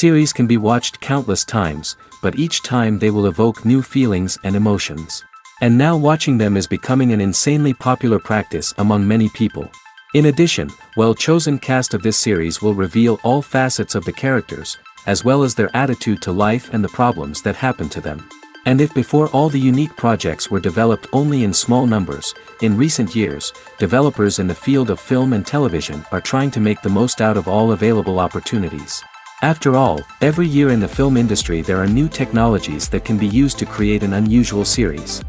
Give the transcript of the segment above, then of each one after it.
Series can be watched countless times, but each time they will evoke new feelings and emotions. And now watching them is becoming an insanely popular practice among many people. In addition, well-chosen cast of this series will reveal all facets of the characters, as well as their attitude to life and the problems that happen to them. And if before all the unique projects were developed only in small numbers, in recent years, developers in the field of film and television are trying to make the most out of all available opportunities. After all, every year in the film industry there are new technologies that can be used to create an unusual series.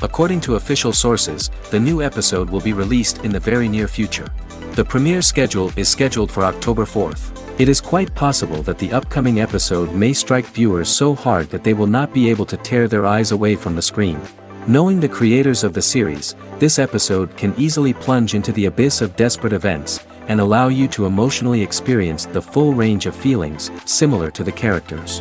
According to official sources, the new episode will be released in the very near future. The premiere schedule is scheduled for October 4th. It is quite possible that the upcoming episode may strike viewers so hard that they will not be able to tear their eyes away from the screen. Knowing the creators of the series, this episode can easily plunge into the abyss of desperate events, and allow you to emotionally experience the full range of feelings, similar to the characters.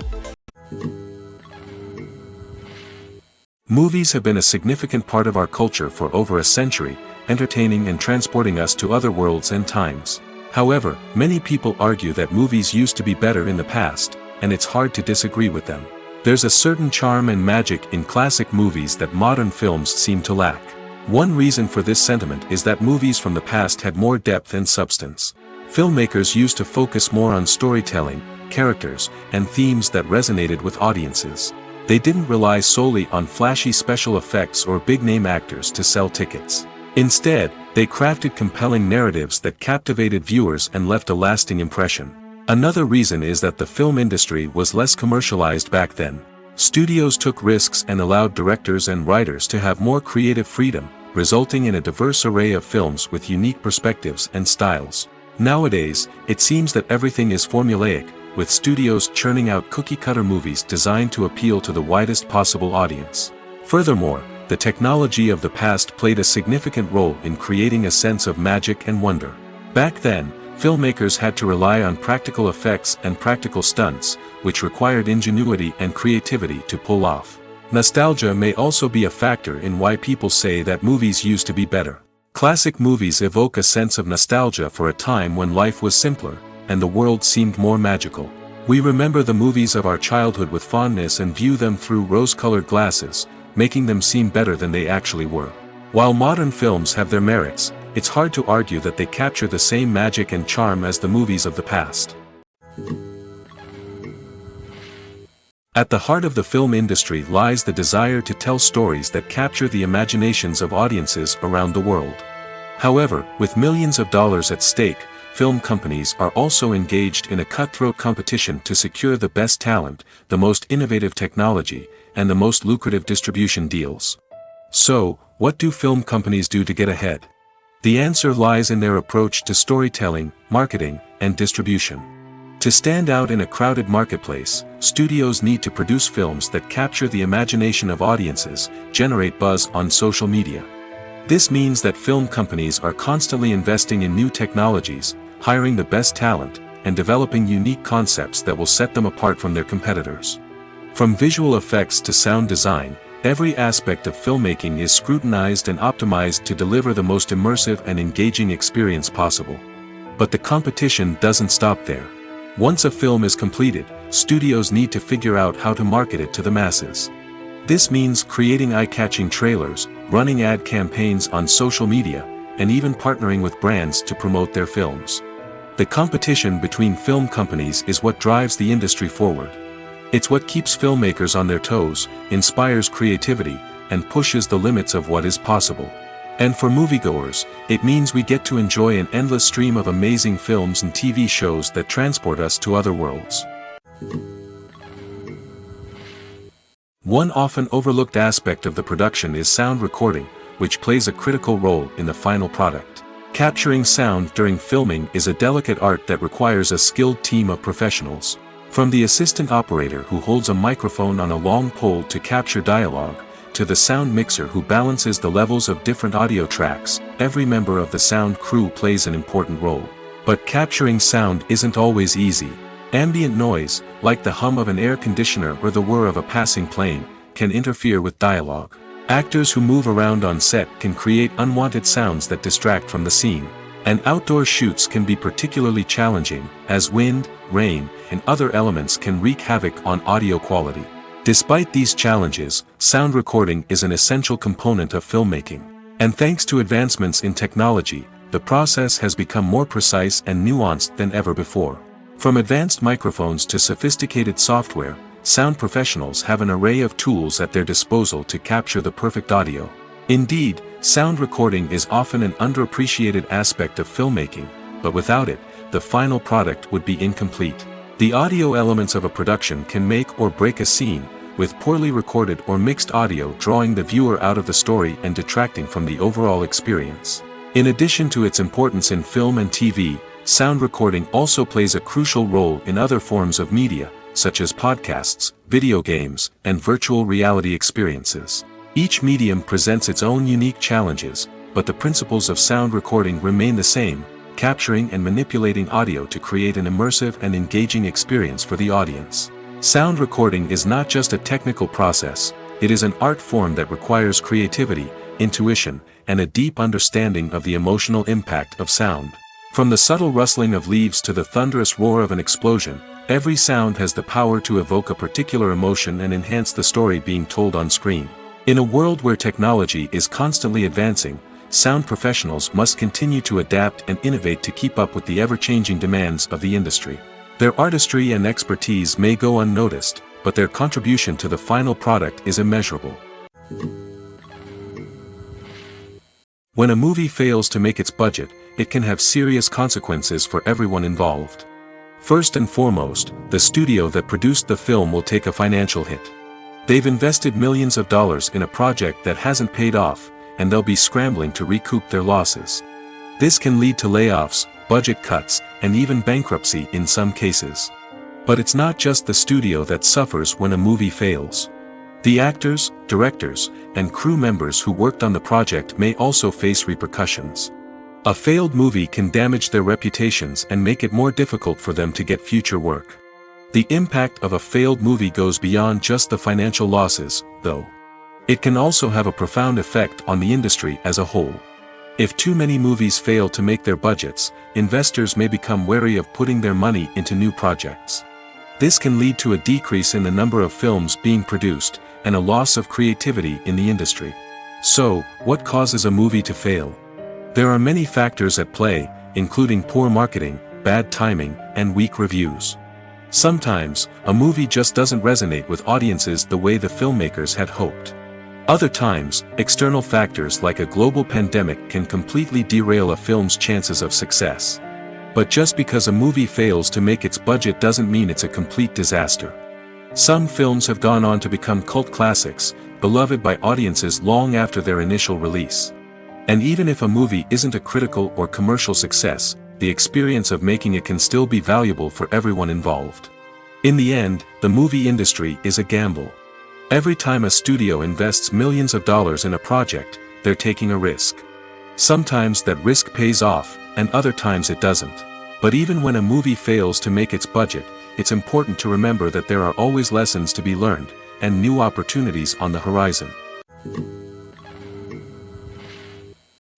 Movies have been a significant part of our culture for over a century, entertaining and transporting us to other worlds and times. However, many people argue that movies used to be better in the past, and it's hard to disagree with them. There's a certain charm and magic in classic movies that modern films seem to lack. One reason for this sentiment is that movies from the past had more depth and substance. Filmmakers used to focus more on storytelling, characters, and themes that resonated with audiences. They didn't rely solely on flashy special effects or big-name actors to sell tickets. Instead, they crafted compelling narratives that captivated viewers and left a lasting impression. Another reason is that the film industry was less commercialized back then. Studios took risks and allowed directors and writers to have more creative freedom, resulting in a diverse array of films with unique perspectives and styles. Nowadays, it seems that everything is formulaic, with studios churning out cookie-cutter movies designed to appeal to the widest possible audience. Furthermore, the technology of the past played a significant role in creating a sense of magic and wonder. Back then, filmmakers had to rely on practical effects and practical stunts, which required ingenuity and creativity to pull off. Nostalgia may also be a factor in why people say that movies used to be better. Classic movies evoke a sense of nostalgia for a time when life was simpler, and the world seemed more magical. We remember the movies of our childhood with fondness and view them through rose-colored glasses, making them seem better than they actually were. While modern films have their merits, it's hard to argue that they capture the same magic and charm as the movies of the past. At the heart of the film industry lies the desire to tell stories that capture the imaginations of audiences around the world. However, with millions of dollars at stake, film companies are also engaged in a cutthroat competition to secure the best talent, the most innovative technology, and the most lucrative distribution deals. So, what do film companies do to get ahead? The answer lies in their approach to storytelling, marketing, and distribution. To stand out in a crowded marketplace, studios need to produce films that capture the imagination of audiences, generate buzz on social media. This means that film companies are constantly investing in new technologies, hiring the best talent, and developing unique concepts that will set them apart from their competitors. From visual effects to sound design, every aspect of filmmaking is scrutinized and optimized to deliver the most immersive and engaging experience possible. But the competition doesn't stop there. Once a film is completed, studios need to figure out how to market it to the masses. This means creating eye-catching trailers, running ad campaigns on social media, and even partnering with brands to promote their films. The competition between film companies is what drives the industry forward. It's what keeps filmmakers on their toes, inspires creativity, and pushes the limits of what is possible. And for moviegoers, it means we get to enjoy an endless stream of amazing films and TV shows that transport us to other worlds. One often overlooked aspect of the production is sound recording, which plays a critical role in the final product. Capturing sound during filming is a delicate art that requires a skilled team of professionals. From the assistant operator who holds a microphone on a long pole to capture dialogue, to the sound mixer who balances the levels of different audio tracks, every member of the sound crew plays an important role. But capturing sound isn't always easy. Ambient noise, like the hum of an air conditioner or the whir of a passing plane, can interfere with dialogue. Actors who move around on set can create unwanted sounds that distract from the scene. And outdoor shoots can be particularly challenging, as wind, rain, and other elements can wreak havoc on audio quality. Despite these challenges, sound recording is an essential component of filmmaking. And thanks to advancements in technology, the process has become more precise and nuanced than ever before. From advanced microphones to sophisticated software, sound professionals have an array of tools at their disposal to capture the perfect audio. Indeed, sound recording is often an underappreciated aspect of filmmaking, but without it, the final product would be incomplete. The audio elements of a production can make or break a scene, with poorly recorded or mixed audio drawing the viewer out of the story and detracting from the overall experience. In addition to its importance in film and TV, sound recording also plays a crucial role in other forms of media, such as podcasts, video games, and virtual reality experiences. Each medium presents its own unique challenges, but the principles of sound recording remain the same, capturing and manipulating audio to create an immersive and engaging experience for the audience. Sound recording is not just a technical process, it is an art form that requires creativity, intuition, and a deep understanding of the emotional impact of sound. From the subtle rustling of leaves to the thunderous roar of an explosion, every sound has the power to evoke a particular emotion and enhance the story being told on screen. In a world where technology is constantly advancing, sound professionals must continue to adapt and innovate to keep up with the ever-changing demands of the industry. Their artistry and expertise may go unnoticed, but their contribution to the final product is immeasurable. When a movie fails to make its budget, it can have serious consequences for everyone involved. First and foremost, the studio that produced the film will take a financial hit. They've invested millions of dollars in a project that hasn't paid off, and they'll be scrambling to recoup their losses. This can lead to layoffs, budget cuts, and even bankruptcy in some cases. But it's not just the studio that suffers when a movie fails. The actors, directors, and crew members who worked on the project may also face repercussions. A failed movie can damage their reputations and make it more difficult for them to get future work. The impact of a failed movie goes beyond just the financial losses, though. It can also have a profound effect on the industry as a whole. If too many movies fail to make their budgets, investors may become wary of putting their money into new projects. This can lead to a decrease in the number of films being produced, and a loss of creativity in the industry. So, what causes a movie to fail? There are many factors at play, including poor marketing, bad timing, and weak reviews. Sometimes, a movie just doesn't resonate with audiences the way the filmmakers had hoped. Other times, external factors like a global pandemic can completely derail a film's chances of success. But just because a movie fails to make its budget doesn't mean it's a complete disaster. Some films have gone on to become cult classics, beloved by audiences long after their initial release. And even if a movie isn't a critical or commercial success, the experience of making it can still be valuable for everyone involved. In the end, the movie industry is a gamble. Every time a studio invests millions of dollars in a project, they're taking a risk. Sometimes that risk pays off, and other times it doesn't. But even when a movie fails to make its budget, it's important to remember that there are always lessons to be learned, and new opportunities on the horizon.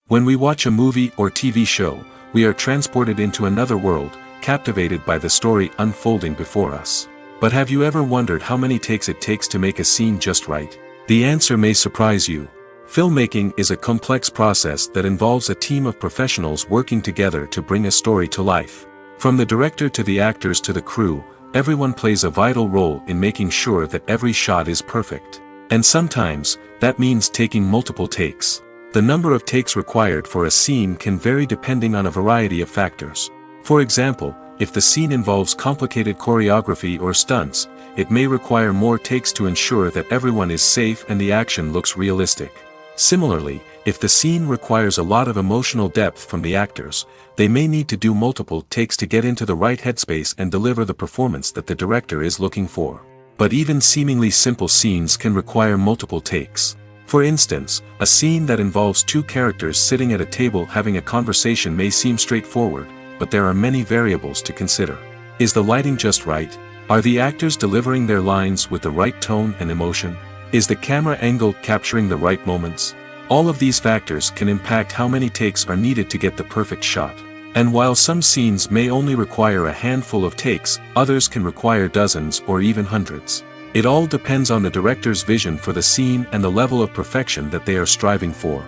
When we watch a movie or TV show, we are transported into another world, captivated by the story unfolding before us. But have you ever wondered how many takes it takes to make a scene just right? The answer may surprise you. Filmmaking is a complex process that involves a team of professionals working together to bring a story to life. From the director to the actors to the crew, everyone plays a vital role in making sure that every shot is perfect. And sometimes, that means taking multiple takes. The number of takes required for a scene can vary depending on a variety of factors. For example, if the scene involves complicated choreography or stunts, it may require more takes to ensure that everyone is safe and the action looks realistic. Similarly, if the scene requires a lot of emotional depth from the actors, they may need to do multiple takes to get into the right headspace and deliver the performance that the director is looking for. But even seemingly simple scenes can require multiple takes. For instance, a scene that involves two characters sitting at a table having a conversation may seem straightforward, but there are many variables to consider. Is the lighting just right? Are the actors delivering their lines with the right tone and emotion? Is the camera angle capturing the right moments? All of these factors can impact how many takes are needed to get the perfect shot. And while some scenes may only require a handful of takes, others can require dozens or even hundreds. It all depends on the director's vision for the scene and the level of perfection that they are striving for.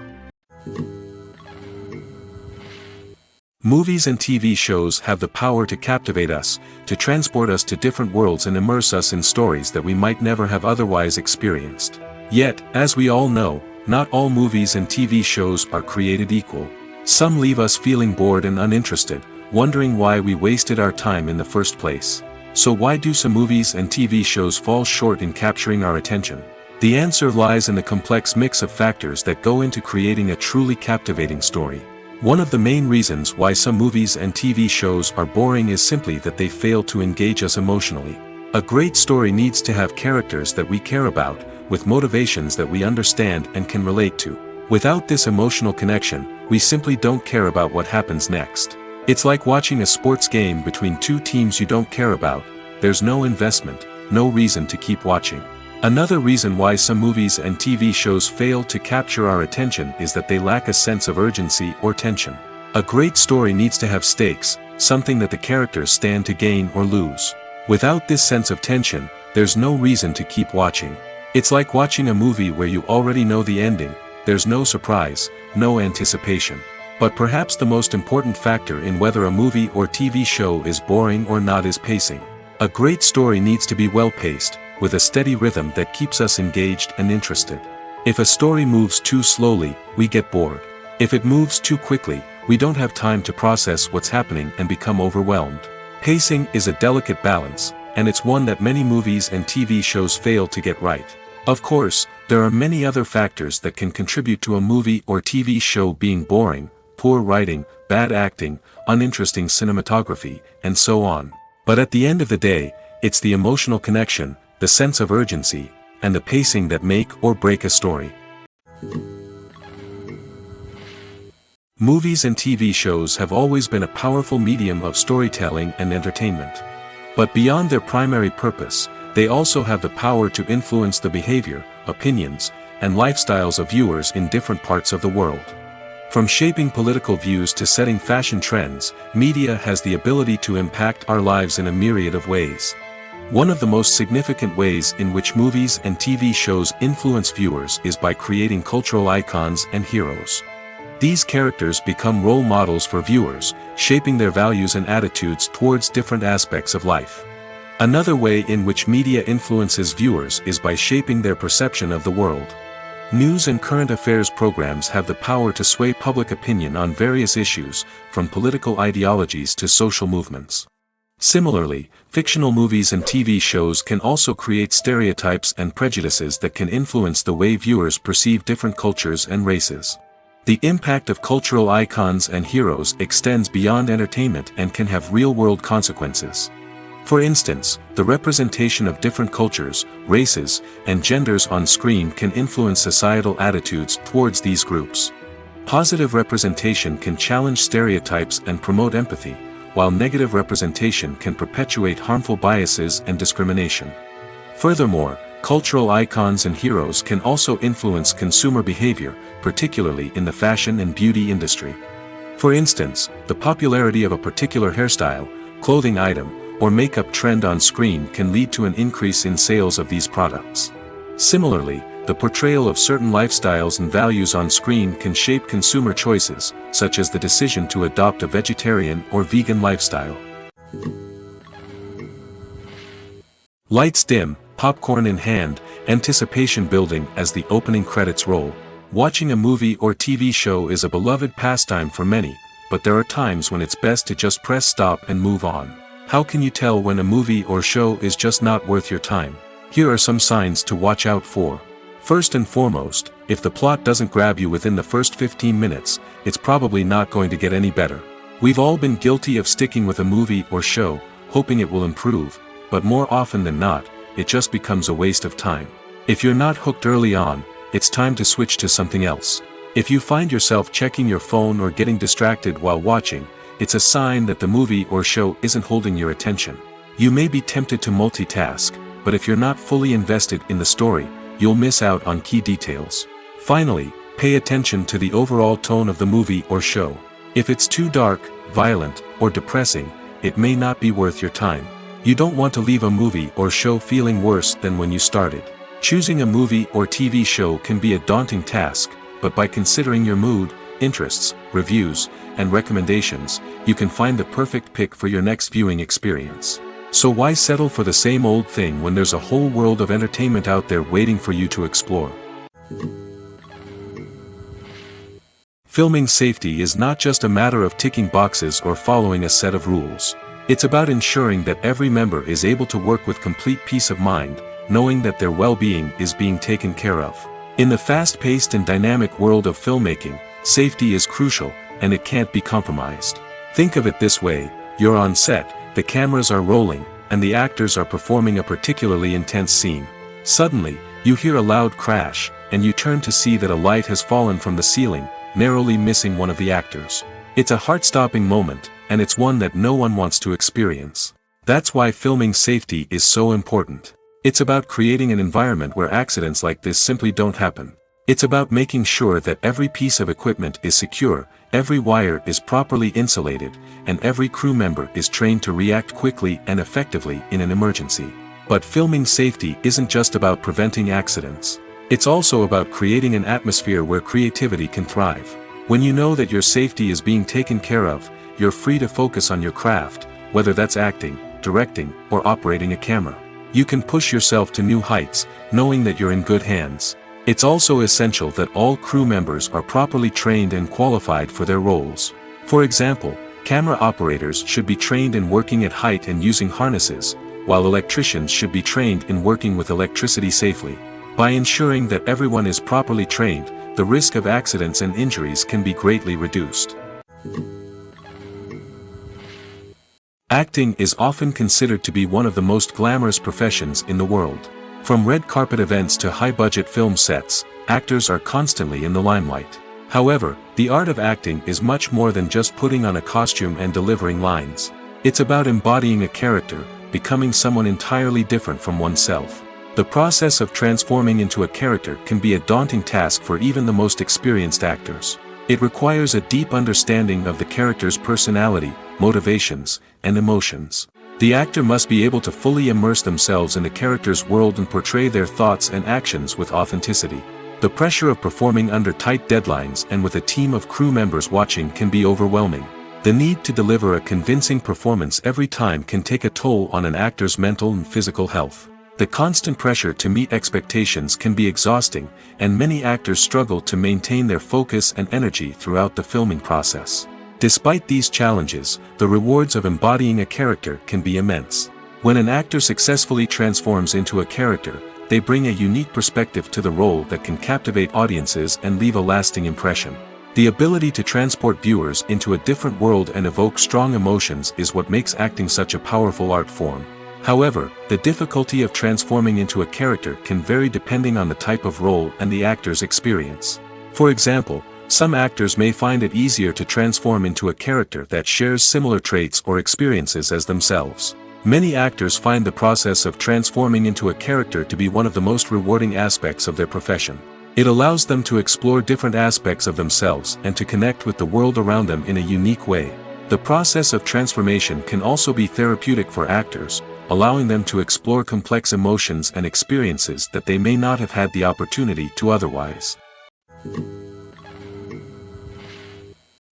Movies and TV shows have the power to captivate us, to transport us to different worlds and immerse us in stories that we might never have otherwise experienced. Yet, as we all know, not all movies and TV shows are created equal. Some leave us feeling bored and uninterested, wondering why we wasted our time in the first place. So why do some movies and TV shows fall short in capturing our attention? The answer lies in the complex mix of factors that go into creating a truly captivating story. One of the main reasons why some movies and TV shows are boring is simply that they fail to engage us emotionally. A great story needs to have characters that we care about, with motivations that we understand and can relate to. Without this emotional connection, we simply don't care about what happens next. It's like watching a sports game between two teams you don't care about. There's no investment, no reason to keep watching. Another reason why some movies and TV shows fail to capture our attention is that they lack a sense of urgency or tension. A great story needs to have stakes, something that the characters stand to gain or lose. Without this sense of tension, there's no reason to keep watching. It's like watching a movie where you already know the ending. There's no surprise, no anticipation. But perhaps the most important factor in whether a movie or TV show is boring or not is pacing. A great story needs to be well-paced, with a steady rhythm that keeps us engaged and interested. If a story moves too slowly, we get bored. If it moves too quickly, we don't have time to process what's happening and become overwhelmed. Pacing is a delicate balance, and it's one that many movies and TV shows fail to get right. Of course, there are many other factors that can contribute to a movie or TV show being boring: poor writing, bad acting, uninteresting cinematography, and so on. But at the end of the day, it's the emotional connection, the sense of urgency, and the pacing that make or break a story. Movies and TV shows have always been a powerful medium of storytelling and entertainment. But beyond their primary purpose, they also have the power to influence the behavior, opinions, and lifestyles of viewers in different parts of the world. From shaping political views to setting fashion trends, media has the ability to impact our lives in a myriad of ways. One of the most significant ways in which movies and TV shows influence viewers is by creating cultural icons and heroes. These characters become role models for viewers, shaping their values and attitudes towards different aspects of life. Another way in which media influences viewers is by shaping their perception of the world. News and current affairs programs have the power to sway public opinion on various issues, from political ideologies to social movements. Similarly, fictional movies and TV shows can also create stereotypes and prejudices that can influence the way viewers perceive different cultures and races. The impact of cultural icons and heroes extends beyond entertainment and can have real-world consequences. For instance, the representation of different cultures, races, and genders on screen can influence societal attitudes towards these groups. Positive representation can challenge stereotypes and promote empathy, while negative representation can perpetuate harmful biases and discrimination. Furthermore, cultural icons and heroes can also influence consumer behavior, particularly in the fashion and beauty industry. For instance, the popularity of a particular hairstyle, clothing item, or makeup trend on screen can lead to an increase in sales of these products. Similarly, the portrayal of certain lifestyles and values on screen can shape consumer choices, such as the decision to adopt a vegetarian or vegan lifestyle. Lights dim, popcorn in hand, anticipation building as the opening credits roll. Watching a movie or TV show is a beloved pastime for many, but there are times when it's best to just press stop and move on. How can you tell when a movie or show is just not worth your time? Here are some signs to watch out for. First and foremost, if the plot doesn't grab you within the first 15 minutes, it's probably not going to get any better. We've all been guilty of sticking with a movie or show, hoping it will improve, but more often than not, it just becomes a waste of time. If you're not hooked early on, it's time to switch to something else. If you find yourself checking your phone or getting distracted while watching, it's a sign that the movie or show isn't holding your attention. You may be tempted to multitask, but if you're not fully invested in the story, you'll miss out on key details. Finally, pay attention to the overall tone of the movie or show. If it's too dark, violent, or depressing, it may not be worth your time. You don't want to leave a movie or show feeling worse than when you started. Choosing a movie or TV show can be a daunting task, but by considering your mood, interests, reviews, and recommendations, you can find the perfect pick for your next viewing experience. So why settle for the same old thing when there's a whole world of entertainment out there waiting for you to explore? Filming safety is not just a matter of ticking boxes or following a set of rules. It's about ensuring that every member is able to work with complete peace of mind, knowing that their well-being is being taken care of. In the fast-paced and dynamic world of filmmaking, safety is crucial, and it can't be compromised. Think of it this way: you're on set, the cameras are rolling, and the actors are performing a particularly intense scene. Suddenly, you hear a loud crash, and you turn to see that a light has fallen from the ceiling, narrowly missing one of the actors. It's a heart-stopping moment, and it's one that no one wants to experience. That's why filming safety is so important. It's about creating an environment where accidents like this simply don't happen. It's about making sure that every piece of equipment is secure, every wire is properly insulated, and every crew member is trained to react quickly and effectively in an emergency. But filming safety isn't just about preventing accidents. It's also about creating an atmosphere where creativity can thrive. When you know that your safety is being taken care of, you're free to focus on your craft, whether that's acting, directing, or operating a camera. You can push yourself to new heights, knowing that you're in good hands. It's also essential that all crew members are properly trained and qualified for their roles. For example, camera operators should be trained in working at height and using harnesses, while electricians should be trained in working with electricity safely. By ensuring that everyone is properly trained, the risk of accidents and injuries can be greatly reduced. Acting is often considered to be one of the most glamorous professions in the world. From red carpet events to high-budget film sets, actors are constantly in the limelight. However, the art of acting is much more than just putting on a costume and delivering lines. It's about embodying a character, becoming someone entirely different from oneself. The process of transforming into a character can be a daunting task for even the most experienced actors. It requires a deep understanding of the character's personality, motivations, and emotions. The actor must be able to fully immerse themselves in the character's world and portray their thoughts and actions with authenticity. The pressure of performing under tight deadlines and with a team of crew members watching can be overwhelming. The need to deliver a convincing performance every time can take a toll on an actor's mental and physical health. The constant pressure to meet expectations can be exhausting, and many actors struggle to maintain their focus and energy throughout the filming process. Despite these challenges, the rewards of embodying a character can be immense. When an actor successfully transforms into a character, they bring a unique perspective to the role that can captivate audiences and leave a lasting impression. The ability to transport viewers into a different world and evoke strong emotions is what makes acting such a powerful art form. However, the difficulty of transforming into a character can vary depending on the type of role and the actor's experience. For example, some actors may find it easier to transform into a character that shares similar traits or experiences as themselves. Many actors find the process of transforming into a character to be one of the most rewarding aspects of their profession. It allows them to explore different aspects of themselves and to connect with the world around them in a unique way. The process of transformation can also be therapeutic for actors, allowing them to explore complex emotions and experiences that they may not have had the opportunity to otherwise.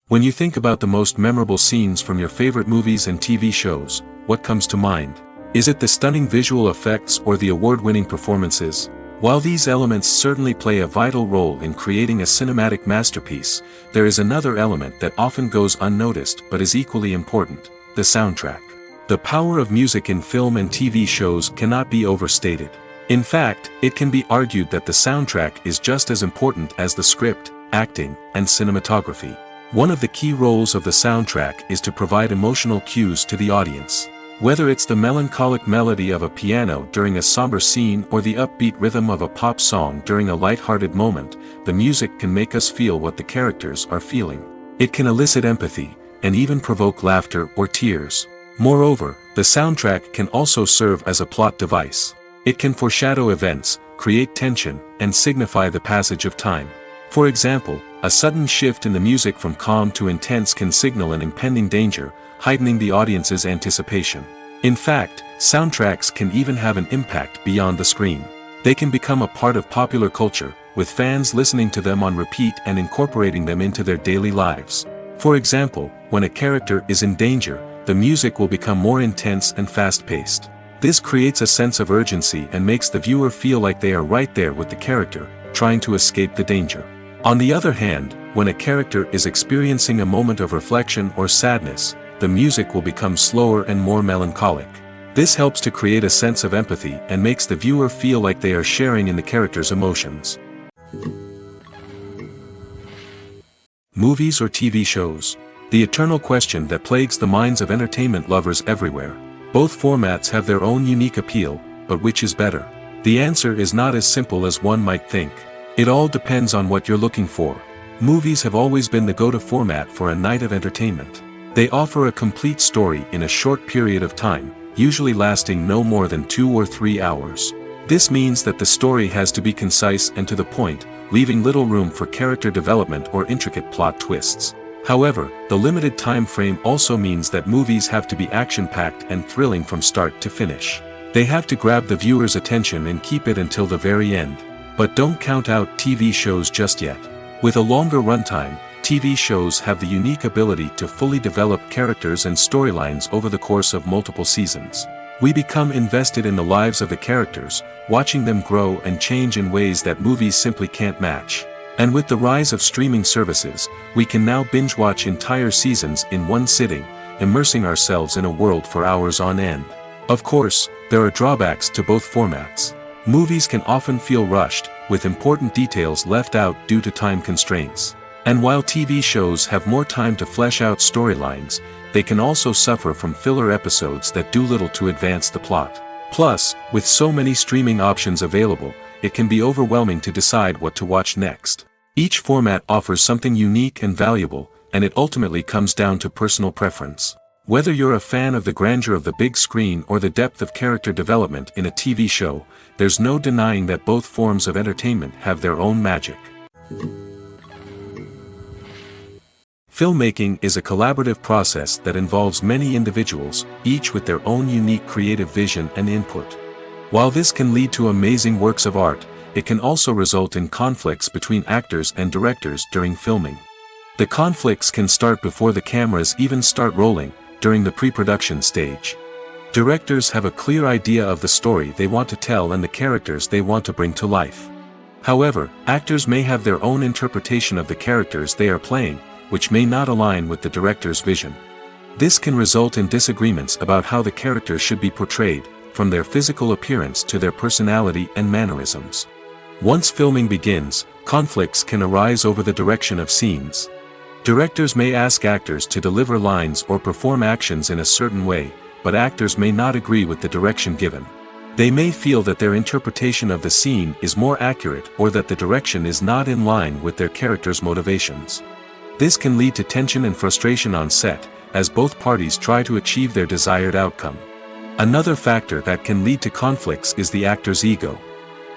When you think about the most memorable scenes from your favorite movies and TV shows, what comes to mind? Is it the stunning visual effects or the award-winning performances? While these elements certainly play a vital role in creating a cinematic masterpiece, there is another element that often goes unnoticed but is equally important: the soundtrack. The power of music in film and TV shows cannot be overstated. In fact, it can be argued that the soundtrack is just as important as the script, acting, and cinematography. One of the key roles of the soundtrack is to provide emotional cues to the audience. Whether it's the melancholic melody of a piano during a somber scene or the upbeat rhythm of a pop song during a light-hearted moment, the music can make us feel what the characters are feeling. It can elicit empathy, and even provoke laughter or tears. Moreover, the soundtrack can also serve as a plot device. It can foreshadow events, create tension, and signify the passage of time. For example, a sudden shift in the music from calm to intense can signal an impending danger, heightening the audience's anticipation. In fact, soundtracks can even have an impact beyond the screen. They can become a part of popular culture, with fans listening to them on repeat and incorporating them into their daily lives. For example, when a character is in danger, the music will become more intense and fast-paced. This creates a sense of urgency and makes the viewer feel like they are right there with the character, trying to escape the danger. On the other hand, when a character is experiencing a moment of reflection or sadness, the music will become slower and more melancholic. This helps to create a sense of empathy and makes the viewer feel like they are sharing in the character's emotions. Movies or TV shows? The eternal question that plagues the minds of entertainment lovers everywhere. Both formats have their own unique appeal, but which is better? The answer is not as simple as one might think. It all depends on what you're looking for. Movies have always been the go-to format for a night of entertainment. They offer a complete story in a short period of time, usually lasting no more than 2 or 3 hours. This means that the story has to be concise and to the point, leaving little room for character development or intricate plot twists. However, the limited time frame also means that movies have to be action-packed and thrilling from start to finish. They have to grab the viewer's attention and keep it until the very end. But don't count out TV shows just yet. With a longer runtime, TV shows have the unique ability to fully develop characters and storylines over the course of multiple seasons. We become invested in the lives of the characters, watching them grow and change in ways that movies simply can't match. And with the rise of streaming services, we can now binge-watch entire seasons in one sitting, immersing ourselves in a world for hours on end. Of course, there are drawbacks to both formats. Movies can often feel rushed, with important details left out due to time constraints. And while TV shows have more time to flesh out storylines, they can also suffer from filler episodes that do little to advance the plot. Plus, with so many streaming options available, it can be overwhelming to decide what to watch next. Each format offers something unique and valuable, and it ultimately comes down to personal preference. Whether you're a fan of the grandeur of the big screen or the depth of character development in a TV show, there's no denying that both forms of entertainment have their own magic. Filmmaking is a collaborative process that involves many individuals, each with their own unique creative vision and input. While this can lead to amazing works of art, it can also result in conflicts between actors and directors during filming. The conflicts can start before the cameras even start rolling, during the pre-production stage. Directors have a clear idea of the story they want to tell and the characters they want to bring to life. However, actors may have their own interpretation of the characters they are playing, which may not align with the director's vision. This can result in disagreements about how the characters should be portrayed, from their physical appearance to their personality and mannerisms. Once filming begins, conflicts can arise over the direction of scenes. Directors may ask actors to deliver lines or perform actions in a certain way, but actors may not agree with the direction given. They may feel that their interpretation of the scene is more accurate or that the direction is not in line with their character's motivations. This can lead to tension and frustration on set, as both parties try to achieve their desired outcome. Another factor that can lead to conflicts is the actor's ego.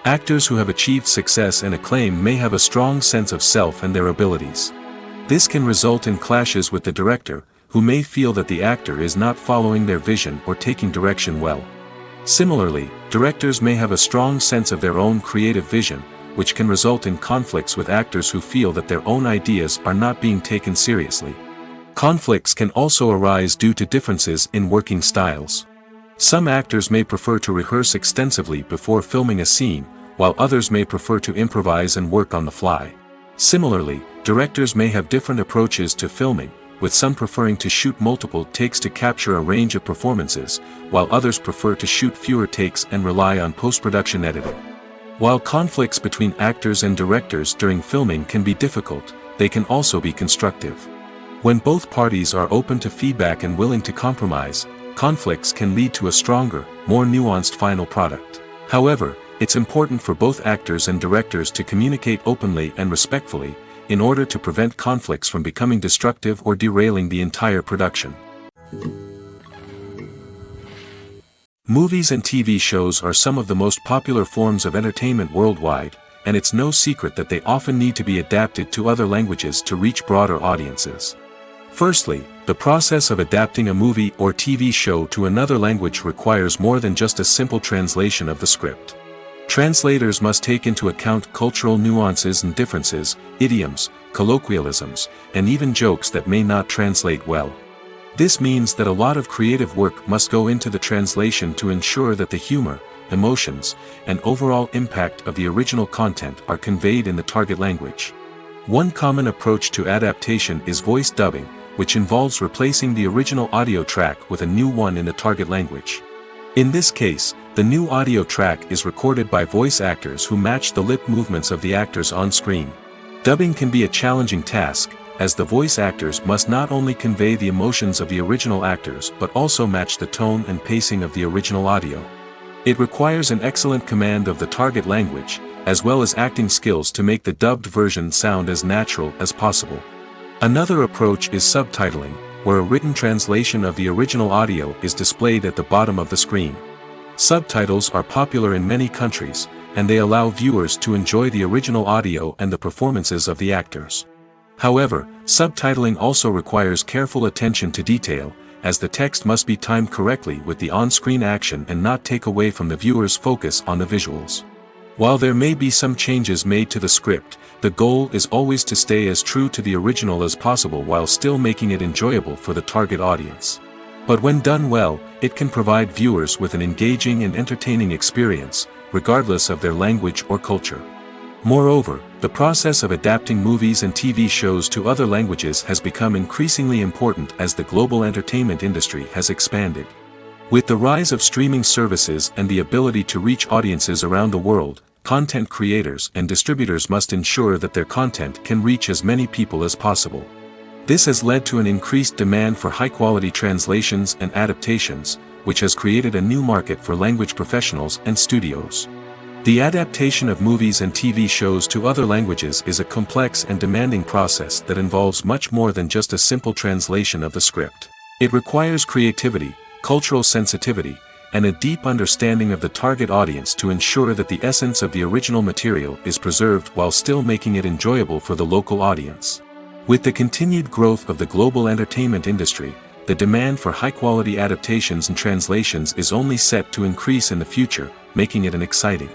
Actors who have achieved success and acclaim may have a strong sense of self and their abilities. This can result in clashes with the director, who may feel that the actor is not following their vision or taking direction well. Similarly, directors may have a strong sense of their own creative vision, which can result in conflicts with actors who feel that their own ideas are not being taken seriously. Conflicts can also arise due to differences in working styles. Some actors may prefer to rehearse extensively before filming a scene, while others may prefer to improvise and work on the fly. Similarly, directors may have different approaches to filming, with some preferring to shoot multiple takes to capture a range of performances, while others prefer to shoot fewer takes and rely on post-production editing. While conflicts between actors and directors during filming can be difficult, they can also be constructive. When both parties are open to feedback and willing to compromise, conflicts can lead to a stronger, more nuanced final product. However, it's important for both actors and directors to communicate openly and respectfully, in order to prevent conflicts from becoming destructive or derailing the entire production. Movies and TV shows are some of the most popular forms of entertainment worldwide, and it's no secret that they often need to be adapted to other languages to reach broader audiences. Firstly, the process of adapting a movie or TV show to another language requires more than just a simple translation of the script. Translators must take into account cultural nuances and differences, idioms, colloquialisms, and even jokes that may not translate well. This means that a lot of creative work must go into the translation to ensure that the humor, emotions, and overall impact of the original content are conveyed in the target language. One common approach to adaptation is voice dubbing, which involves replacing the original audio track with a new one in the target language. In this case, the new audio track is recorded by voice actors who match the lip movements of the actors on screen. Dubbing can be a challenging task, as the voice actors must not only convey the emotions of the original actors but also match the tone and pacing of the original audio. It requires an excellent command of the target language, as well as acting skills to make the dubbed version sound as natural as possible. Another approach is subtitling, where a written translation of the original audio is displayed at the bottom of the screen. Subtitles are popular in many countries, and they allow viewers to enjoy the original audio and the performances of the actors. However, subtitling also requires careful attention to detail, as the text must be timed correctly with the on-screen action and not take away from the viewer's focus on the visuals. While there may be some changes made to the script, the goal is always to stay as true to the original as possible while still making it enjoyable for the target audience. But when done well, it can provide viewers with an engaging and entertaining experience, regardless of their language or culture. Moreover, the process of adapting movies and TV shows to other languages has become increasingly important as the global entertainment industry has expanded. With the rise of streaming services and the ability to reach audiences around the world, content creators and distributors must ensure that their content can reach as many people as possible. This has led to an increased demand for high-quality translations and adaptations, which has created a new market for language professionals and studios. The adaptation of movies and TV shows to other languages is a complex and demanding process that involves much more than just a simple translation of the script. It requires creativity, cultural sensitivity, and a deep understanding of the target audience to ensure that the essence of the original material is preserved while still making it enjoyable for the local audience. With the continued growth of the global entertainment industry, the demand for high-quality adaptations and translations is only set to increase in the future, making it an exciting.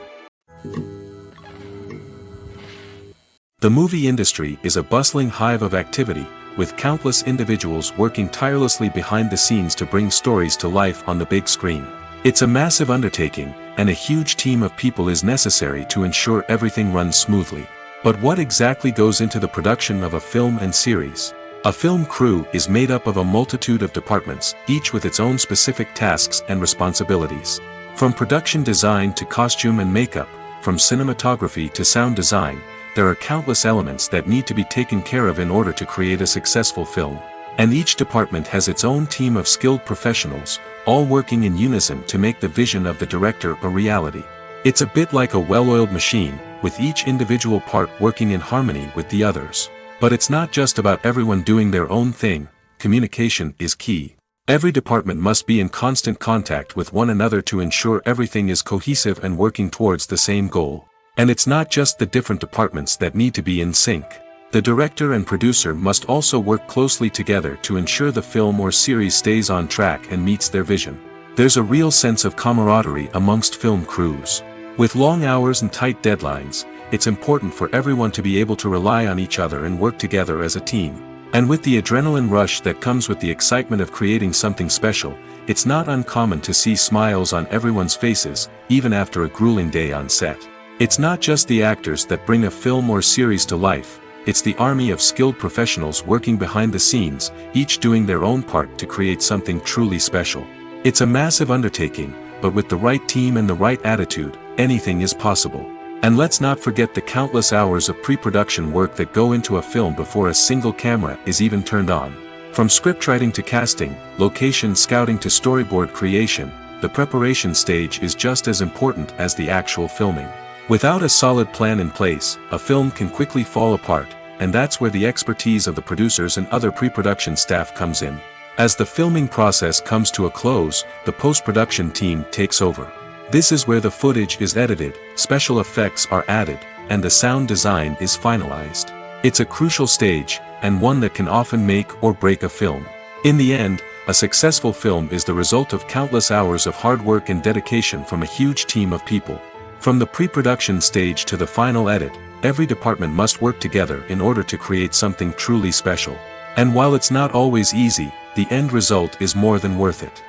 The movie industry is a bustling hive of activity, with countless individuals working tirelessly behind the scenes to bring stories to life on the big screen. It's a massive undertaking, and a huge team of people is necessary to ensure everything runs smoothly. But what exactly goes into the production of a film and series? A film crew is made up of a multitude of departments, each with its own specific tasks and responsibilities. From production design to costume and makeup, from cinematography to sound design, there are countless elements that need to be taken care of in order to create a successful film. And each department has its own team of skilled professionals, all working in unison to make the vision of the director a reality. It's a bit like a well-oiled machine, with each individual part working in harmony with the others. But it's not just about everyone doing their own thing. Communication is key. Every department must be in constant contact with one another to ensure everything is cohesive and working towards the same goal. And it's not just the different departments that need to be in sync. The director and producer must also work closely together to ensure the film or series stays on track and meets their vision. There's a real sense of camaraderie amongst film crews. With long hours and tight deadlines, it's important for everyone to be able to rely on each other and work together as a team. And with the adrenaline rush that comes with the excitement of creating something special, it's not uncommon to see smiles on everyone's faces, even after a grueling day on set. It's not just the actors that bring a film or series to life, it's the army of skilled professionals working behind the scenes, each doing their own part to create something truly special. It's a massive undertaking, but with the right team and the right attitude, anything is possible. And let's not forget the countless hours of pre-production work that go into a film before a single camera is even turned on. From scriptwriting to casting, location scouting to storyboard creation, the preparation stage is just as important as the actual filming. Without a solid plan in place, a film can quickly fall apart, and that's where the expertise of the producers and other pre-production staff comes in. As the filming process comes to a close, the post-production team takes over. This is where the footage is edited, special effects are added, and the sound design is finalized. It's a crucial stage, and one that can often make or break a film. In the end, a successful film is the result of countless hours of hard work and dedication from a huge team of people. From the pre-production stage to the final edit, every department must work together in order to create something truly special. And while it's not always easy, the end result is more than worth it.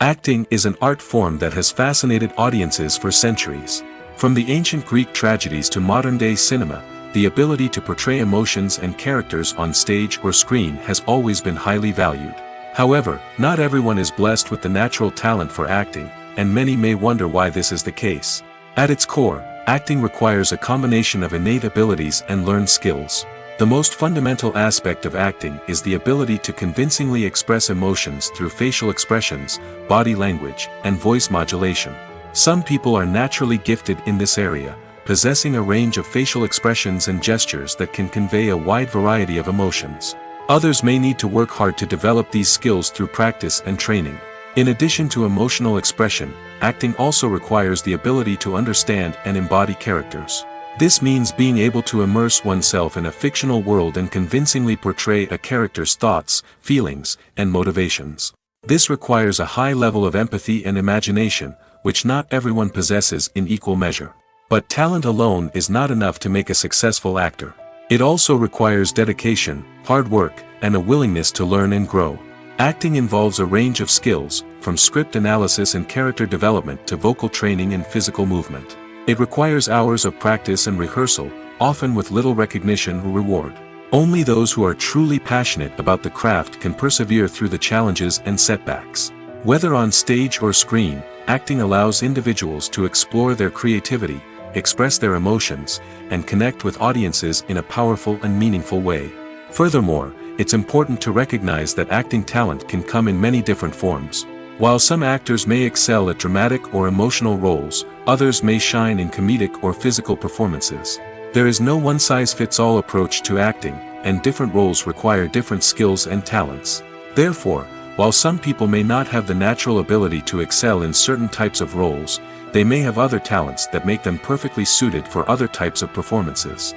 Acting is an art form that has fascinated audiences for centuries. From the ancient Greek tragedies to modern-day cinema, the ability to portray emotions and characters on stage or screen has always been highly valued. However, not everyone is blessed with the natural talent for acting, and many may wonder why this is the case. At its core, acting requires a combination of innate abilities and learned skills. The most fundamental aspect of acting is the ability to convincingly express emotions through facial expressions, body language, and voice modulation. Some people are naturally gifted in this area, possessing a range of facial expressions and gestures that can convey a wide variety of emotions. Others may need to work hard to develop these skills through practice and training. In addition to emotional expression, acting also requires the ability to understand and embody characters. This means being able to immerse oneself in a fictional world and convincingly portray a character's thoughts, feelings, and motivations. This requires a high level of empathy and imagination, which not everyone possesses in equal measure. But talent alone is not enough to make a successful actor. It also requires dedication, hard work, and a willingness to learn and grow. Acting involves a range of skills, from script analysis and character development to vocal training and physical movement. It requires hours of practice and rehearsal, often with little recognition or reward. Only those who are truly passionate about the craft can persevere through the challenges and setbacks. Whether on stage or screen, acting allows individuals to explore their creativity, express their emotions, and connect with audiences in a powerful and meaningful way. Furthermore, it's important to recognize that acting talent can come in many different forms. While some actors may excel at dramatic or emotional roles, others may shine in comedic or physical performances. There is no one-size-fits-all approach to acting, and different roles require different skills and talents. Therefore, while some people may not have the natural ability to excel in certain types of roles, they may have other talents that make them perfectly suited for other types of performances.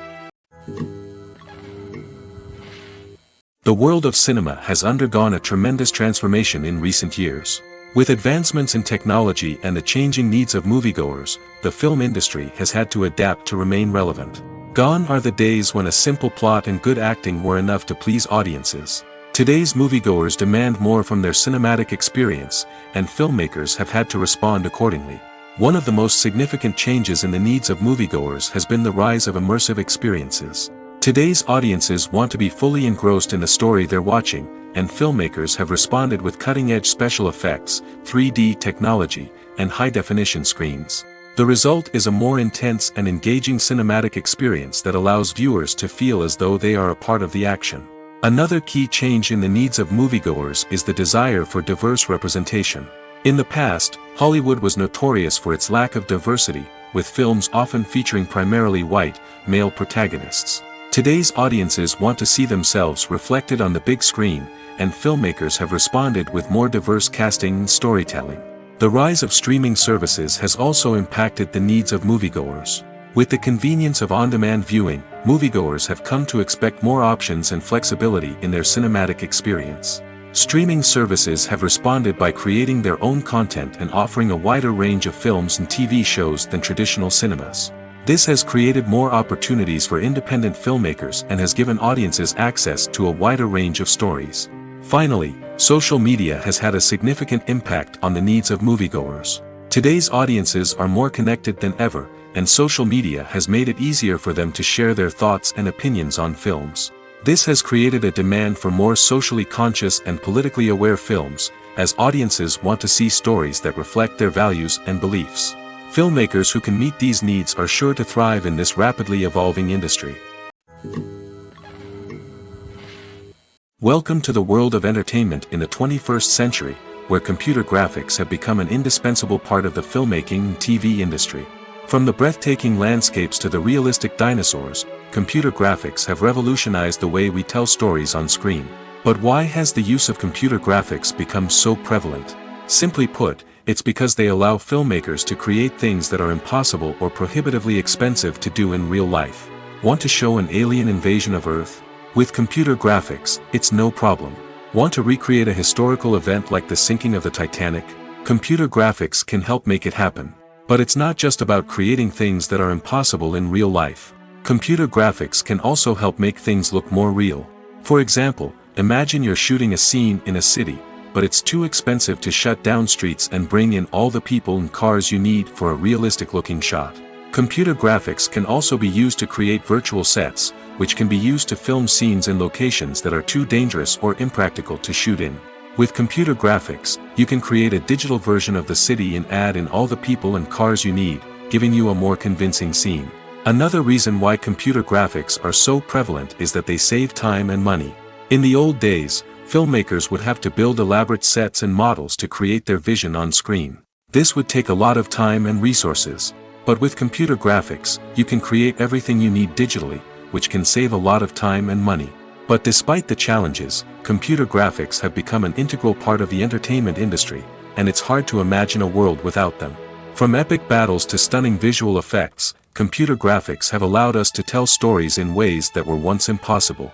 The world of cinema has undergone a tremendous transformation in recent years. With advancements in technology and the changing needs of moviegoers, the film industry has had to adapt to remain relevant. Gone are the days when a simple plot and good acting were enough to please audiences. Today's moviegoers demand more from their cinematic experience, and filmmakers have had to respond accordingly. One of the most significant changes in the needs of moviegoers has been the rise of immersive experiences. Today's audiences want to be fully engrossed in the story they're watching, and filmmakers have responded with cutting-edge special effects, 3D technology, and high-definition screens. The result is a more intense and engaging cinematic experience that allows viewers to feel as though they are a part of the action. Another key change in the needs of moviegoers is the desire for diverse representation. In the past, Hollywood was notorious for its lack of diversity, with films often featuring primarily white, male protagonists. Today's audiences want to see themselves reflected on the big screen, and filmmakers have responded with more diverse casting and storytelling. The rise of streaming services has also impacted the needs of moviegoers. With the convenience of on-demand viewing, moviegoers have come to expect more options and flexibility in their cinematic experience. Streaming services have responded by creating their own content and offering a wider range of films and TV shows than traditional cinemas. This has created more opportunities for independent filmmakers and has given audiences access to a wider range of stories. Finally, social media has had a significant impact on the needs of moviegoers. Today's audiences are more connected than ever, and social media has made it easier for them to share their thoughts and opinions on films. This has created a demand for more socially conscious and politically aware films, as audiences want to see stories that reflect their values and beliefs. Filmmakers who can meet these needs are sure to thrive in this rapidly evolving industry. Welcome to the world of entertainment in the 21st century, where computer graphics have become an indispensable part of the filmmaking and TV industry. From the breathtaking landscapes to the realistic dinosaurs, computer graphics have revolutionized the way we tell stories on screen. But why has the use of computer graphics become so prevalent? Simply put, it's because they allow filmmakers to create things that are impossible or prohibitively expensive to do in real life. Want to show an alien invasion of Earth? With computer graphics, it's no problem. Want to recreate a historical event like the sinking of the Titanic? Computer graphics can help make it happen. But it's not just about creating things that are impossible in real life. Computer graphics can also help make things look more real. For example, imagine you're shooting a scene in a city, but it's too expensive to shut down streets and bring in all the people and cars you need for a realistic-looking shot. Computer graphics can also be used to create virtual sets, which can be used to film scenes in locations that are too dangerous or impractical to shoot in. With computer graphics, you can create a digital version of the city and add in all the people and cars you need, giving you a more convincing scene. Another reason why computer graphics are so prevalent is that they save time and money. In the old days, filmmakers would have to build elaborate sets and models to create their vision on screen. This would take a lot of time and resources. But with computer graphics, you can create everything you need digitally, which can save a lot of time and money. But despite the challenges, computer graphics have become an integral part of the entertainment industry, and it's hard to imagine a world without them. From epic battles to stunning visual effects, computer graphics have allowed us to tell stories in ways that were once impossible.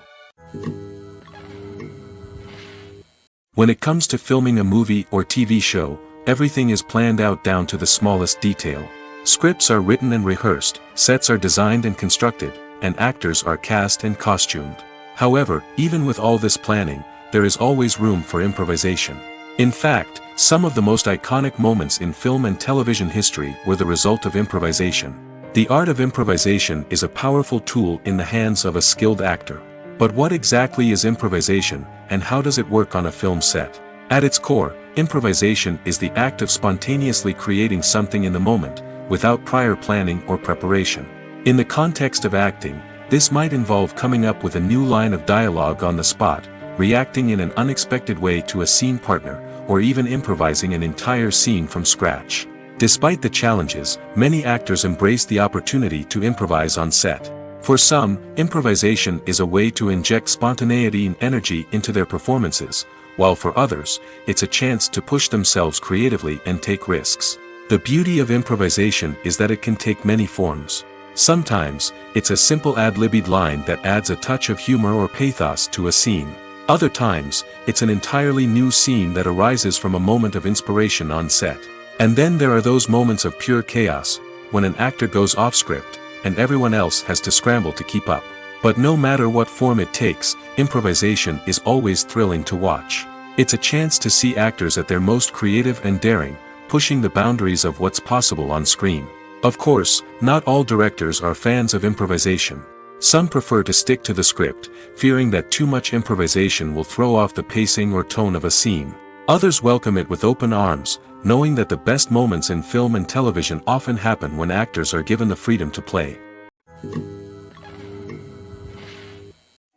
When it comes to filming a movie or TV show, everything is planned out down to the smallest detail. Scripts are written and rehearsed, sets are designed and constructed, and actors are cast and costumed. However, even with all this planning, there is always room for improvisation. In fact, some of the most iconic moments in film and television history were the result of improvisation. The art of improvisation is a powerful tool in the hands of a skilled actor. But what exactly is improvisation, and how does it work on a film set? At its core, improvisation is the act of spontaneously creating something in the moment, without prior planning or preparation. In the context of acting, this might involve coming up with a new line of dialogue on the spot, reacting in an unexpected way to a scene partner, or even improvising an entire scene from scratch. Despite the challenges, many actors embrace the opportunity to improvise on set. For some, improvisation is a way to inject spontaneity and energy into their performances, while for others, it's a chance to push themselves creatively and take risks. The beauty of improvisation is that it can take many forms. Sometimes, it's a simple ad-libbed line that adds a touch of humor or pathos to a scene. Other times, it's an entirely new scene that arises from a moment of inspiration on set. And then there are those moments of pure chaos, when an actor goes off script, and everyone else has to scramble to keep up. But no matter what form it takes, improvisation is always thrilling to watch. It's a chance to see actors at their most creative and daring, pushing the boundaries of what's possible on screen. Of course, not all directors are fans of improvisation. Some prefer to stick to the script, fearing that too much improvisation will throw off the pacing or tone of a scene. Others welcome it with open arms, knowing that the best moments in film and television often happen when actors are given the freedom to play.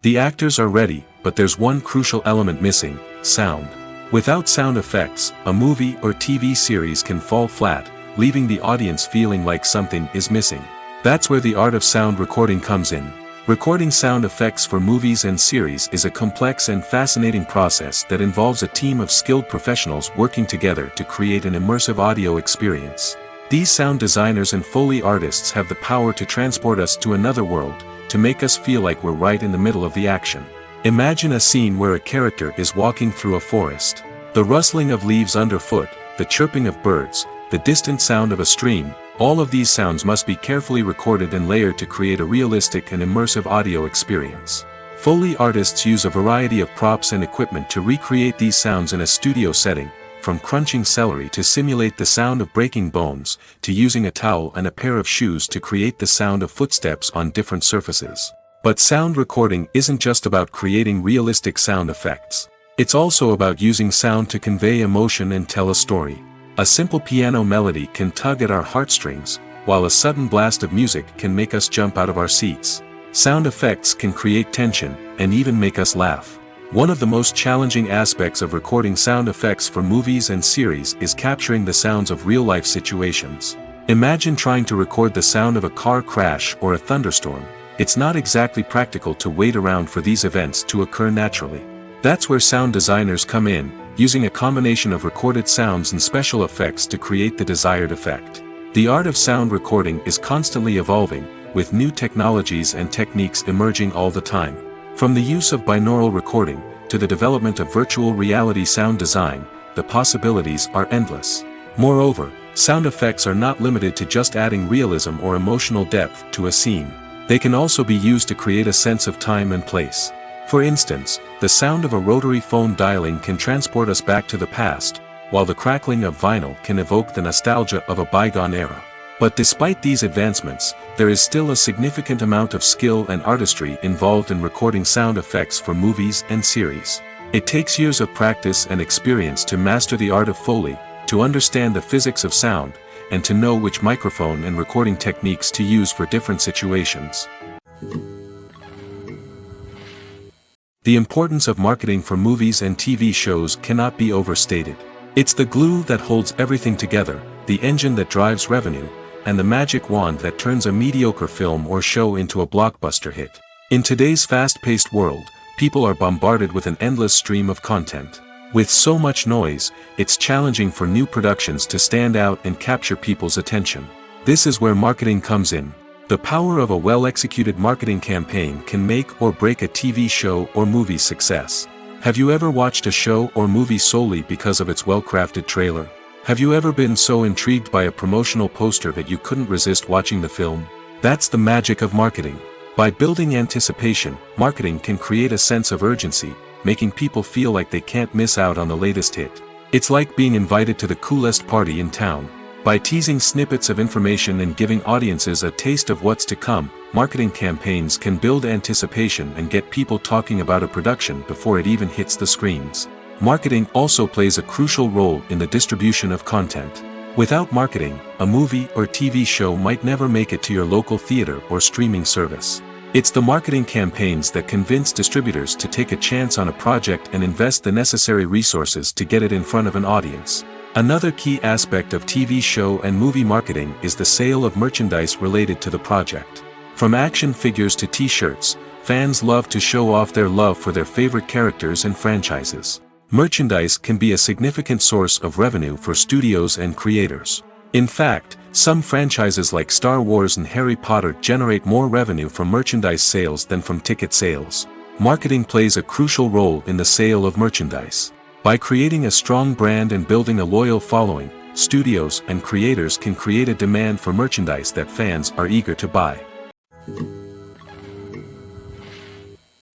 The actors are ready, but there's one crucial element missing: sound. Without sound effects, a movie or TV series can fall flat, leaving the audience feeling like something is missing. That's where the art of sound recording comes in. Recording sound effects for movies and series is a complex and fascinating process that involves a team of skilled professionals working together to create an immersive audio experience. These sound designers and Foley artists have the power to transport us to another world, to make us feel like we're right in the middle of the action. Imagine a scene where a character is walking through a forest. The rustling of leaves underfoot, the chirping of birds, the distant sound of a stream, all of these sounds must be carefully recorded and layered to create a realistic and immersive audio experience. Foley artists use a variety of props and equipment to recreate these sounds in a studio setting, from crunching celery to simulate the sound of breaking bones, to using a towel and a pair of shoes to create the sound of footsteps on different surfaces. But sound recording isn't just about creating realistic sound effects. It's also about using sound to convey emotion and tell a story. A simple piano melody can tug at our heartstrings, while a sudden blast of music can make us jump out of our seats. Sound effects can create tension, and even make us laugh. One of the most challenging aspects of recording sound effects for movies and series is capturing the sounds of real-life situations. Imagine trying to record the sound of a car crash or a thunderstorm. It's not exactly practical to wait around for these events to occur naturally. That's where sound designers come in, using a combination of recorded sounds and special effects to create the desired effect. The art of sound recording is constantly evolving, with new technologies and techniques emerging all the time. From the use of binaural recording, to the development of virtual reality sound design, the possibilities are endless. Moreover, sound effects are not limited to just adding realism or emotional depth to a scene. They can also be used to create a sense of time and place. For instance, the sound of a rotary phone dialing can transport us back to the past, while the crackling of vinyl can evoke the nostalgia of a bygone era. But despite these advancements, there is still a significant amount of skill and artistry involved in recording sound effects for movies and series. It takes years of practice and experience to master the art of Foley, to understand the physics of sound, and to know which microphone and recording techniques to use for different situations. The importance of marketing for movies and TV shows cannot be overstated. It's the glue that holds everything together, the engine that drives revenue, and the magic wand that turns a mediocre film or show into a blockbuster hit. In today's fast-paced world, people are bombarded with an endless stream of content. With so much noise, it's challenging for new productions to stand out and capture people's attention. This is where marketing comes in. The power of a well-executed marketing campaign can make or break a TV show or movie's success. Have you ever watched a show or movie solely because of its well-crafted trailer? Have you ever been so intrigued by a promotional poster that you couldn't resist watching the film? That's the magic of marketing. By building anticipation, marketing can create a sense of urgency, making people feel like they can't miss out on the latest hit. It's like being invited to the coolest party in town. By teasing snippets of information and giving audiences a taste of what's to come, marketing campaigns can build anticipation and get people talking about a production before it even hits the screens. Marketing also plays a crucial role in the distribution of content. Without marketing, a movie or TV show might never make it to your local theater or streaming service. It's the marketing campaigns that convince distributors to take a chance on a project and invest the necessary resources to get it in front of an audience. Another key aspect of TV show and movie marketing is the sale of merchandise related to the project. From action figures to t-shirts, fans love to show off their love for their favorite characters and franchises. Merchandise can be a significant source of revenue for studios and creators. In fact, some franchises like Star Wars and Harry Potter generate more revenue from merchandise sales than from ticket sales. Marketing plays a crucial role in the sale of merchandise. By creating a strong brand and building a loyal following, studios and creators can create a demand for merchandise that fans are eager to buy.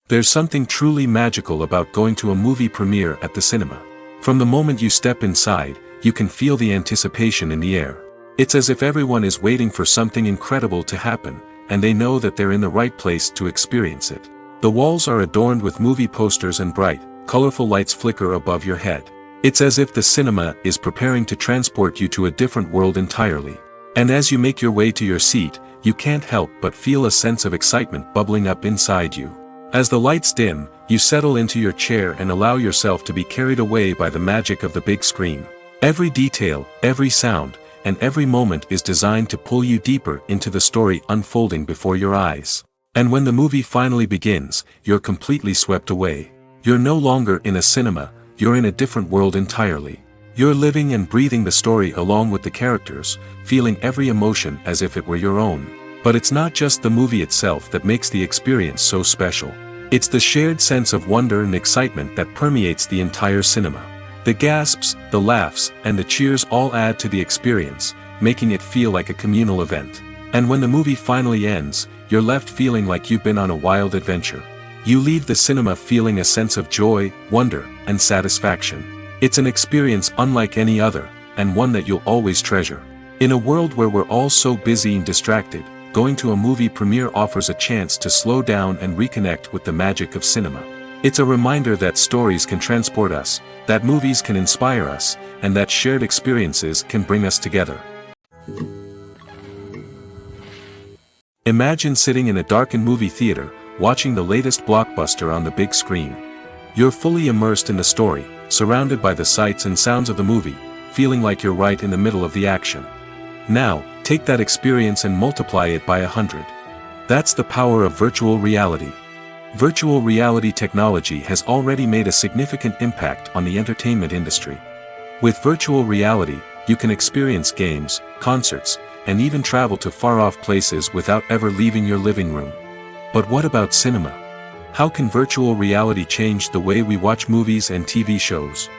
There's something truly magical about going to a movie premiere at the cinema. From the moment you step inside, you can feel the anticipation in the air. It's as if everyone is waiting for something incredible to happen, and they know that they're in the right place to experience it. The walls are adorned with movie posters and bright, colorful lights flicker above your head. It's as if the cinema is preparing to transport you to a different world entirely. And as you make your way to your seat, you can't help but feel a sense of excitement bubbling up inside you. As the lights dim, you settle into your chair and allow yourself to be carried away by the magic of the big screen. Every detail, every sound, and every moment is designed to pull you deeper into the story unfolding before your eyes. And when the movie finally begins, you're completely swept away. You're no longer in a cinema, you're in a different world entirely. You're living and breathing the story along with the characters, feeling every emotion as if it were your own. But it's not just the movie itself that makes the experience so special. It's the shared sense of wonder and excitement that permeates the entire cinema. The gasps, the laughs, and the cheers all add to the experience, making it feel like a communal event. And when the movie finally ends, you're left feeling like you've been on a wild adventure. You leave the cinema feeling a sense of joy, wonder, and satisfaction. It's an experience unlike any other, and one that you'll always treasure. In a world where we're all so busy and distracted, going to a movie premiere offers a chance to slow down and reconnect with the magic of cinema. It's a reminder that stories can transport us, that movies can inspire us, and that shared experiences can bring us together. Imagine sitting in a darkened movie theater, watching the latest blockbuster on the big screen. You're fully immersed in the story, surrounded by the sights and sounds of the movie, feeling like you're right in the middle of the action. Now, take that experience and multiply it by 100. That's the power of virtual reality. Virtual reality technology has already made a significant impact on the entertainment industry. With virtual reality, you can experience games, concerts, and even travel to far-off places without ever leaving your living room. But what about cinema? How can virtual reality change the way we watch movies and TV shows?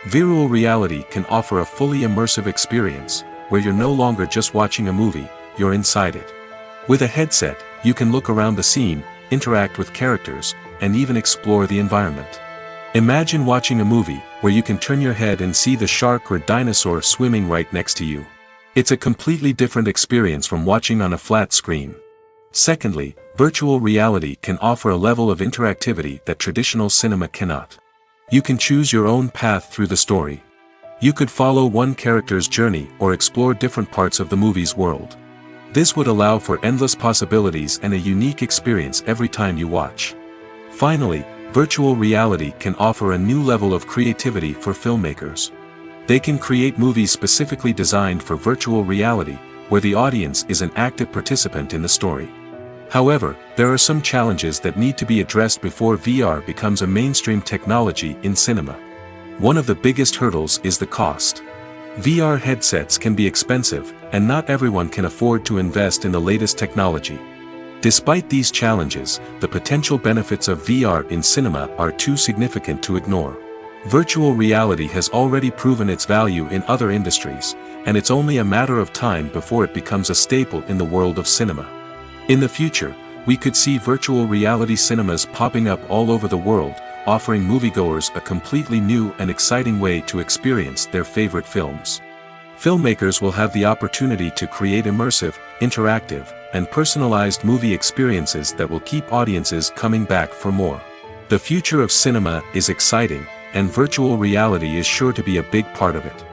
Virtual reality can offer a fully immersive experience, where you're no longer just watching a movie, you're inside it. With a headset, you can look around the scene, interact with characters, and even explore the environment. Imagine watching a movie, where you can turn your head and see the shark or dinosaur swimming right next to you. It's a completely different experience from watching on a flat screen. Secondly, virtual reality can offer a level of interactivity that traditional cinema cannot. You can choose your own path through the story. You could follow one character's journey or explore different parts of the movie's world. This would allow for endless possibilities and a unique experience every time you watch. Finally, virtual reality can offer a new level of creativity for filmmakers. They can create movies specifically designed for virtual reality, where the audience is an active participant in the story. However, there are some challenges that need to be addressed before VR becomes a mainstream technology in cinema. One of the biggest hurdles is the cost. VR headsets can be expensive, and not everyone can afford to invest in the latest technology. Despite these challenges, the potential benefits of VR in cinema are too significant to ignore. Virtual reality has already proven its value in other industries, and it's only a matter of time before it becomes a staple in the world of cinema. In the future, we could see virtual reality cinemas popping up all over the world, offering moviegoers a completely new and exciting way to experience their favorite films. Filmmakers will have the opportunity to create immersive, interactive, and personalized movie experiences that will keep audiences coming back for more. The future of cinema is exciting, and virtual reality is sure to be a big part of it.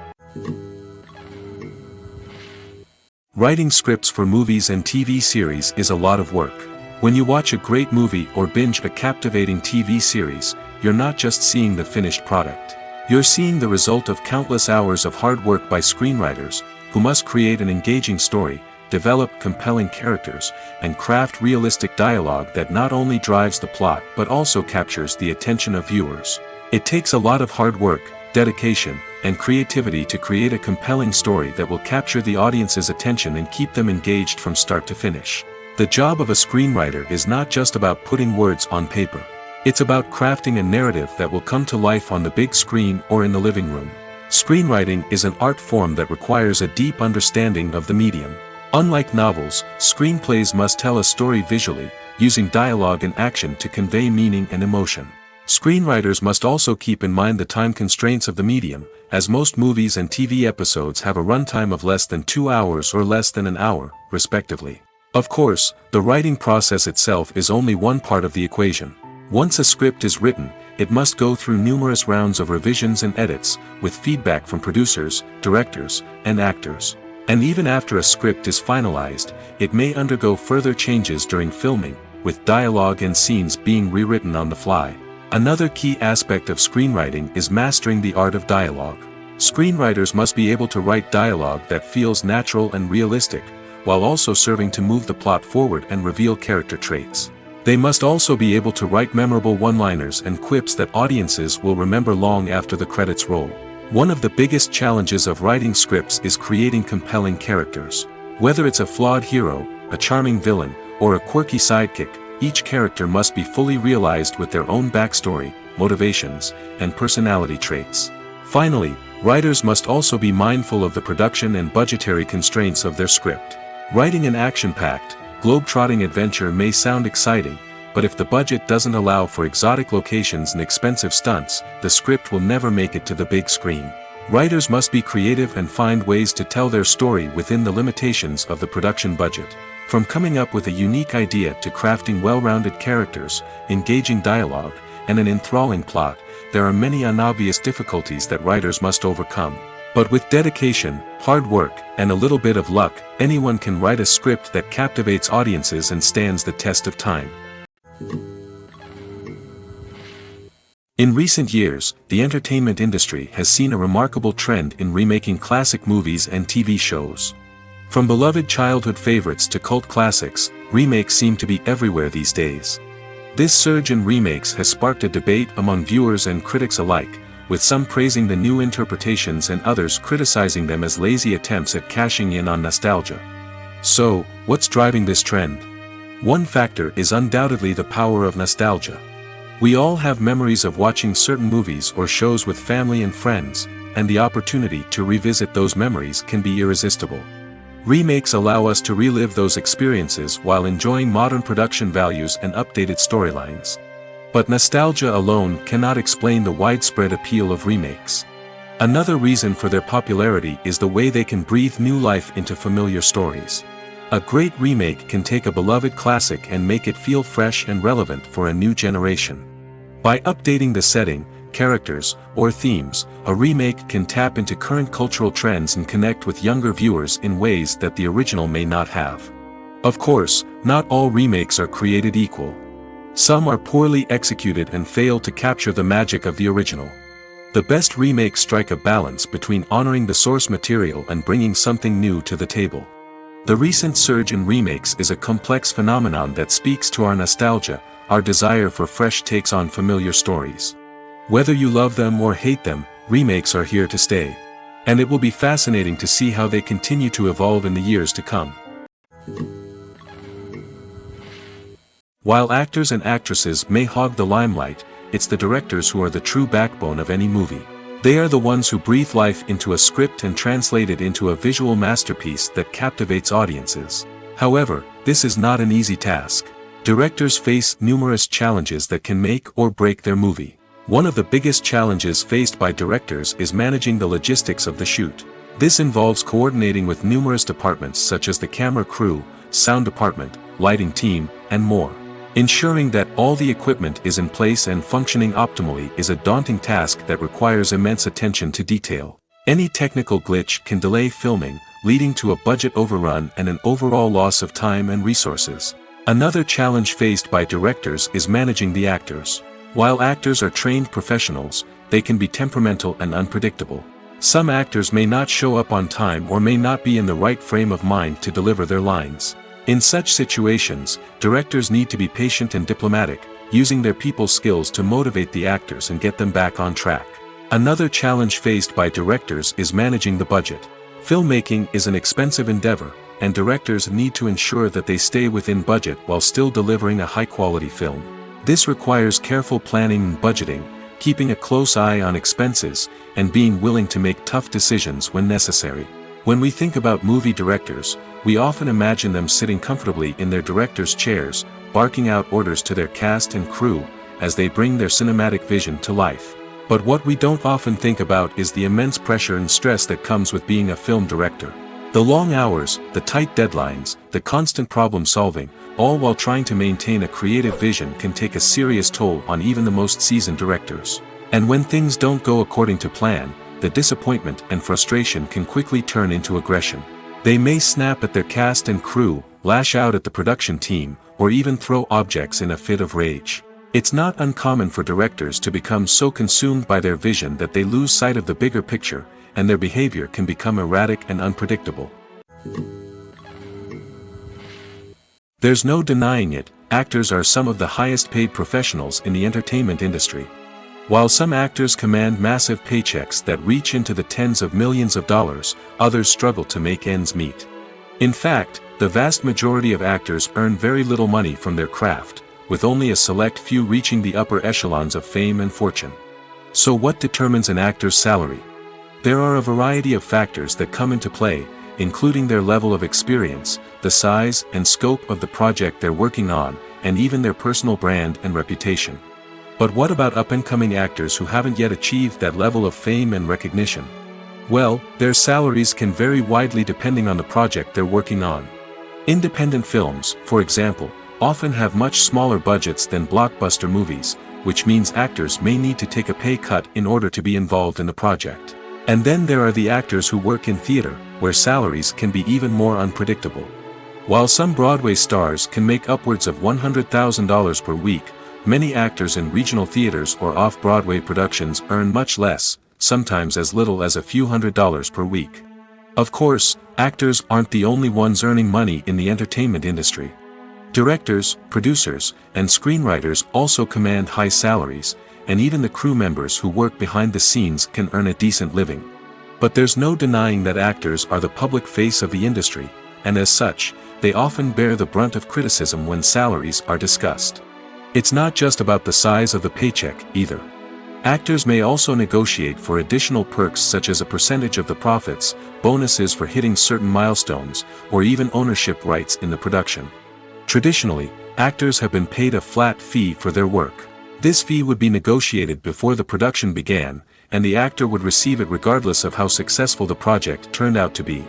Writing scripts for movies and TV series is a lot of work. When you watch a great movie or binge a captivating TV series, you're not just seeing the finished product. You're seeing the result of countless hours of hard work by screenwriters, who must create an engaging story, develop compelling characters, and craft realistic dialogue that not only drives the plot but also captures the attention of viewers. It takes a lot of hard work, dedication, and creativity to create a compelling story that will capture the audience's attention and keep them engaged from start to finish. The job of a screenwriter is not just about putting words on paper. It's about crafting a narrative that will come to life on the big screen or in the living room. Screenwriting is an art form that requires a deep understanding of the medium. Unlike novels, screenplays must tell a story visually, using dialogue and action to convey meaning and emotion. Screenwriters must also keep in mind the time constraints of the medium, as most movies and TV episodes have a runtime of less than 2 hours or less than an hour, respectively. Of course, the writing process itself is only one part of the equation. Once a script is written, it must go through numerous rounds of revisions and edits, with feedback from producers, directors, and actors. And even after a script is finalized, it may undergo further changes during filming, with dialogue and scenes being rewritten on the fly. Another key aspect of screenwriting is mastering the art of dialogue. Screenwriters must be able to write dialogue that feels natural and realistic, while also serving to move the plot forward and reveal character traits. They must also be able to write memorable one-liners and quips that audiences will remember long after the credits roll. One of the biggest challenges of writing scripts is creating compelling characters. Whether it's a flawed hero, a charming villain, or a quirky sidekick, each character must be fully realized with their own backstory, motivations, and personality traits. Finally, writers must also be mindful of the production and budgetary constraints of their script. Writing an action-packed, globe-trotting adventure may sound exciting, but if the budget doesn't allow for exotic locations and expensive stunts, the script will never make it to the big screen. Writers must be creative and find ways to tell their story within the limitations of the production budget. From coming up with a unique idea to crafting well-rounded characters, engaging dialogue, and an enthralling plot, there are many unobvious difficulties that writers must overcome. But with dedication, hard work, and a little bit of luck, anyone can write a script that captivates audiences and stands the test of time. In recent years, the entertainment industry has seen a remarkable trend in remaking classic movies and TV shows. From beloved childhood favorites to cult classics, remakes seem to be everywhere these days. This surge in remakes has sparked a debate among viewers and critics alike, with some praising the new interpretations and others criticizing them as lazy attempts at cashing in on nostalgia. So, what's driving this trend? One factor is undoubtedly the power of nostalgia. We all have memories of watching certain movies or shows with family and friends, and the opportunity to revisit those memories can be irresistible. Remakes allow us to relive those experiences while enjoying modern production values and updated storylines. But nostalgia alone cannot explain the widespread appeal of remakes. Another reason for their popularity is the way they can breathe new life into familiar stories. A great remake can take a beloved classic and make it feel fresh and relevant for a new generation. By updating the setting, characters, or themes, a remake can tap into current cultural trends and connect with younger viewers in ways that the original may not have. Of course, not all remakes are created equal. Some are poorly executed and fail to capture the magic of the original. The best remakes strike a balance between honoring the source material and bringing something new to the table. The recent surge in remakes is a complex phenomenon that speaks to our nostalgia, our desire for fresh takes on familiar stories. Whether you love them or hate them, remakes are here to stay. And it will be fascinating to see how they continue to evolve in the years to come. While actors and actresses may hog the limelight, it's the directors who are the true backbone of any movie. They are the ones who breathe life into a script and translate it into a visual masterpiece that captivates audiences. However, this is not an easy task. Directors face numerous challenges that can make or break their movie. One of the biggest challenges faced by directors is managing the logistics of the shoot. This involves coordinating with numerous departments such as the camera crew, sound department, lighting team, and more. Ensuring that all the equipment is in place and functioning optimally is a daunting task that requires immense attention to detail. Any technical glitch can delay filming, leading to a budget overrun and an overall loss of time and resources. Another challenge faced by directors is managing the actors. While actors are trained professionals, they can be temperamental and unpredictable. Some actors may not show up on time or may not be in the right frame of mind to deliver their lines. In such situations, directors need to be patient and diplomatic, using their people skills to motivate the actors and get them back on track. Another challenge faced by directors is managing the budget. Filmmaking is an expensive endeavor, and directors need to ensure that they stay within budget while still delivering a high-quality film. This requires careful planning and budgeting, keeping a close eye on expenses, and being willing to make tough decisions when necessary. When we think about movie directors, we often imagine them sitting comfortably in their director's chairs, barking out orders to their cast and crew, as they bring their cinematic vision to life. But what we don't often think about is the immense pressure and stress that comes with being a film director. The long hours, the tight deadlines, the constant problem solving, all while trying to maintain a creative vision can take a serious toll on even the most seasoned directors. And when things don't go according to plan, the disappointment and frustration can quickly turn into aggression. They may snap at their cast and crew, lash out at the production team, or even throw objects in a fit of rage. It's not uncommon for directors to become so consumed by their vision that they lose sight of the bigger picture, and their behavior can become erratic and unpredictable. There's no denying it, actors are some of the highest paid professionals in the entertainment industry. While some actors command massive paychecks that reach into the tens of millions of dollars, others struggle to make ends meet. In fact, the vast majority of actors earn very little money from their craft, with only a select few reaching the upper echelons of fame and fortune. So what determines an actor's salary? There are a variety of factors that come into play, including their level of experience, the size and scope of the project they're working on, and even their personal brand and reputation. But what about up-and-coming actors who haven't yet achieved that level of fame and recognition? Well, their salaries can vary widely depending on the project they're working on. Independent films, for example, often have much smaller budgets than blockbuster movies, which means actors may need to take a pay cut in order to be involved in the project. And then there are the actors who work in theater, where salaries can be even more unpredictable. While some Broadway stars can make upwards of $100,000 per week, many actors in regional theaters or off-Broadway productions earn much less, sometimes as little as a few $100s per week. Of course, actors aren't the only ones earning money in the entertainment industry. Directors, producers, and screenwriters also command high salaries, and even the crew members who work behind the scenes can earn a decent living. But there's no denying that actors are the public face of the industry, and as such, they often bear the brunt of criticism when salaries are discussed. It's not just about the size of the paycheck, either. Actors may also negotiate for additional perks such as a percentage of the profits, bonuses for hitting certain milestones, or even ownership rights in the production. Traditionally, actors have been paid a flat fee for their work. This fee would be negotiated before the production began, and the actor would receive it regardless of how successful the project turned out to be.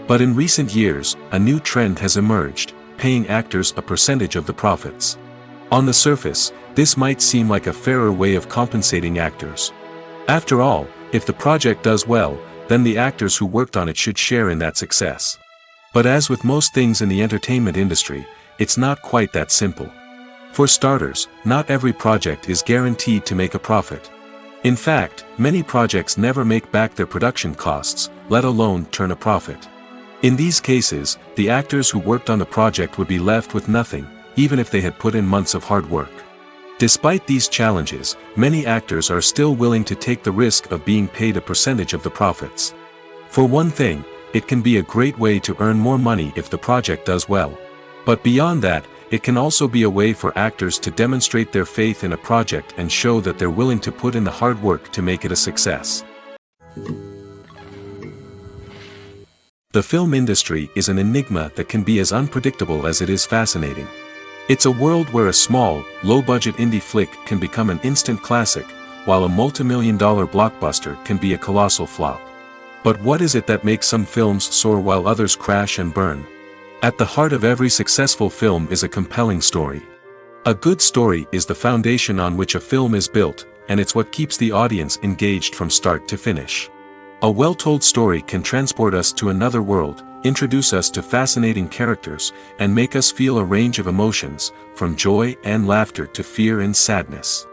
But in recent years, a new trend has emerged, paying actors a percentage of the profits. On the surface, this might seem like a fairer way of compensating actors. After all, if the project does well, then the actors who worked on it should share in that success. But as with most things in the entertainment industry, it's not quite that simple. For starters, not every project is guaranteed to make a profit. In fact, many projects never make back their production costs, let alone turn a profit. In these cases, the actors who worked on the project would be left with nothing, even if they had put in months of hard work. Despite these challenges, many actors are still willing to take the risk of being paid a percentage of the profits. For one thing, it can be a great way to earn more money if the project does well. But beyond that, it can also be a way for actors to demonstrate their faith in a project and show that they're willing to put in the hard work to make it a success. The film industry is an enigma that can be as unpredictable as it is fascinating. It's a world where a small, low-budget indie flick can become an instant classic, while a multi-million-dollar blockbuster can be a colossal flop. But what is it that makes some films soar while others crash and burn? At the heart of every successful film is a compelling story. A good story is the foundation on which a film is built, and it's what keeps the audience engaged from start to finish. A well-told story can transport us to another world, introduce us to fascinating characters, and make us feel a range of emotions, from joy and laughter to fear and sadness.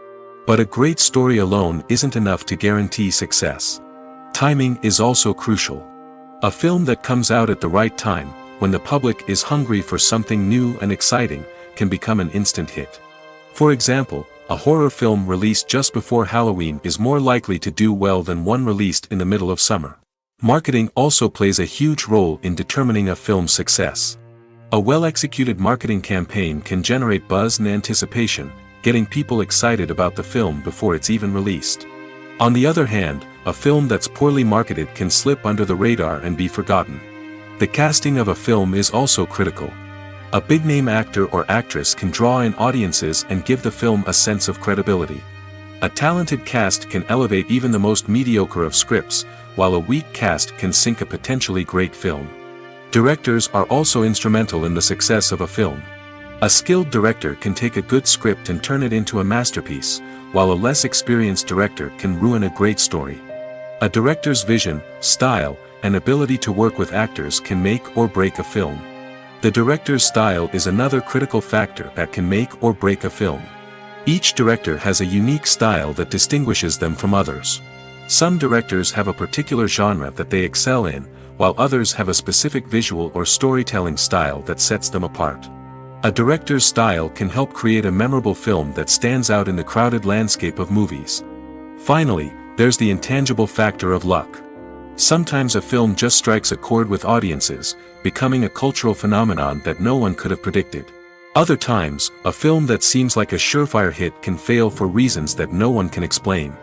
But a great story alone isn't enough to guarantee success. Timing is also crucial. A film that comes out at the right time, when the public is hungry for something new and exciting, can become an instant hit. For example, a horror film released just before Halloween is more likely to do well than one released in the middle of summer. Marketing also plays a huge role in determining a film's success. A well-executed marketing campaign can generate buzz and anticipation, getting people excited about the film before it's even released. On the other hand, a film that's poorly marketed can slip under the radar and be forgotten. The casting of a film is also critical. A big-name actor or actress can draw in audiences and give the film a sense of credibility. A talented cast can elevate even the most mediocre of scripts, while a weak cast can sink a potentially great film. Directors are also instrumental in the success of a film. A skilled director can take a good script and turn it into a masterpiece, while a less experienced director can ruin a great story. A director's vision, style, and ability to work with actors can make or break a film. The director's style is another critical factor that can make or break a film. Each director has a unique style that distinguishes them from others. Some directors have a particular genre that they excel in, while others have a specific visual or storytelling style that sets them apart. A director's style can help create a memorable film that stands out in the crowded landscape of movies. Finally, there's the intangible factor of luck. Sometimes a film just strikes a chord with audiences, becoming a cultural phenomenon that no one could have predicted. Other times, a film that seems like a surefire hit can fail for reasons that no one can explain.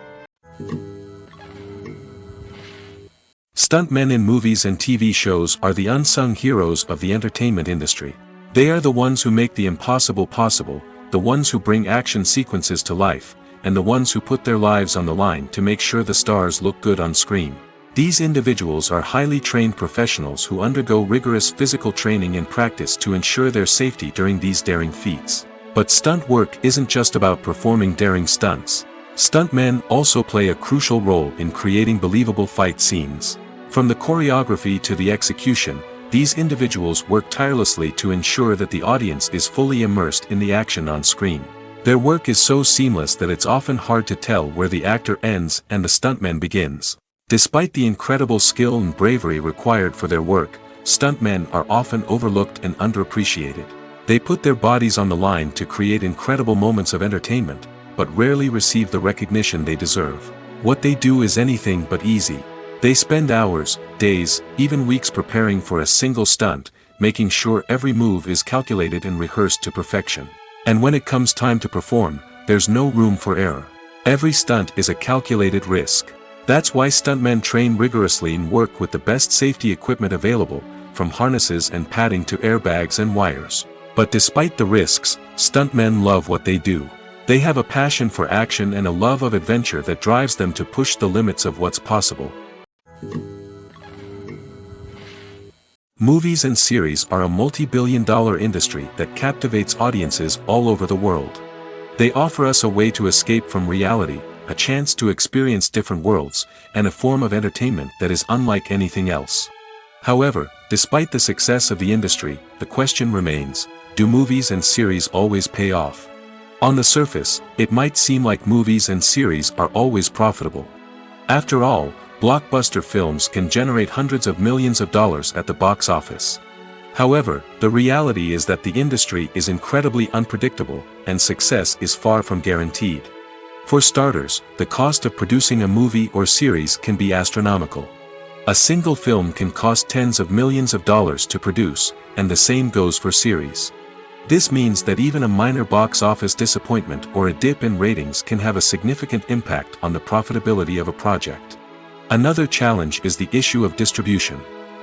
Stuntmen in movies and TV shows are the unsung heroes of the entertainment industry. They are the ones who make the impossible possible, the ones who bring action sequences to life, and the ones who put their lives on the line to make sure the stars look good on screen. These individuals are highly trained professionals who undergo rigorous physical training and practice to ensure their safety during these daring feats. But stunt work isn't just about performing daring stunts. Stuntmen also play a crucial role in creating believable fight scenes. From the choreography to the execution, these individuals work tirelessly to ensure that the audience is fully immersed in the action on screen. Their work is so seamless that it's often hard to tell where the actor ends and the stuntman begins. Despite the incredible skill and bravery required for their work, stuntmen are often overlooked and underappreciated. They put their bodies on the line to create incredible moments of entertainment, but rarely receive the recognition they deserve. What they do is anything but easy. They spend hours, days, even weeks preparing for a single stunt, making sure every move is calculated and rehearsed to perfection. And when it comes time to perform, there's no room for error. Every stunt is a calculated risk. That's why stuntmen train rigorously and work with the best safety equipment available, from harnesses and padding to airbags and wires. But despite the risks, stuntmen love what they do. They have a passion for action and a love of adventure that drives them to push the limits of what's possible. Movies and series are a multi-billion-dollar industry that captivates audiences all over the world. They offer us a way to escape from reality, a chance to experience different worlds, and a form of entertainment that is unlike anything else. However, despite the success of the industry, the question remains, do movies and series always pay off? On the surface, it might seem like movies and series are always profitable. After all, blockbuster films can generate hundreds of millions of dollars at the box office. However, the reality is that the industry is incredibly unpredictable, and success is far from guaranteed. For starters, the cost of producing a movie or series can be astronomical. A single film can cost tens of millions of dollars to produce, and the same goes for series. This means that even a minor box office disappointment or a dip in ratings can have a significant impact on the profitability of a project. Another challenge is the issue of distribution.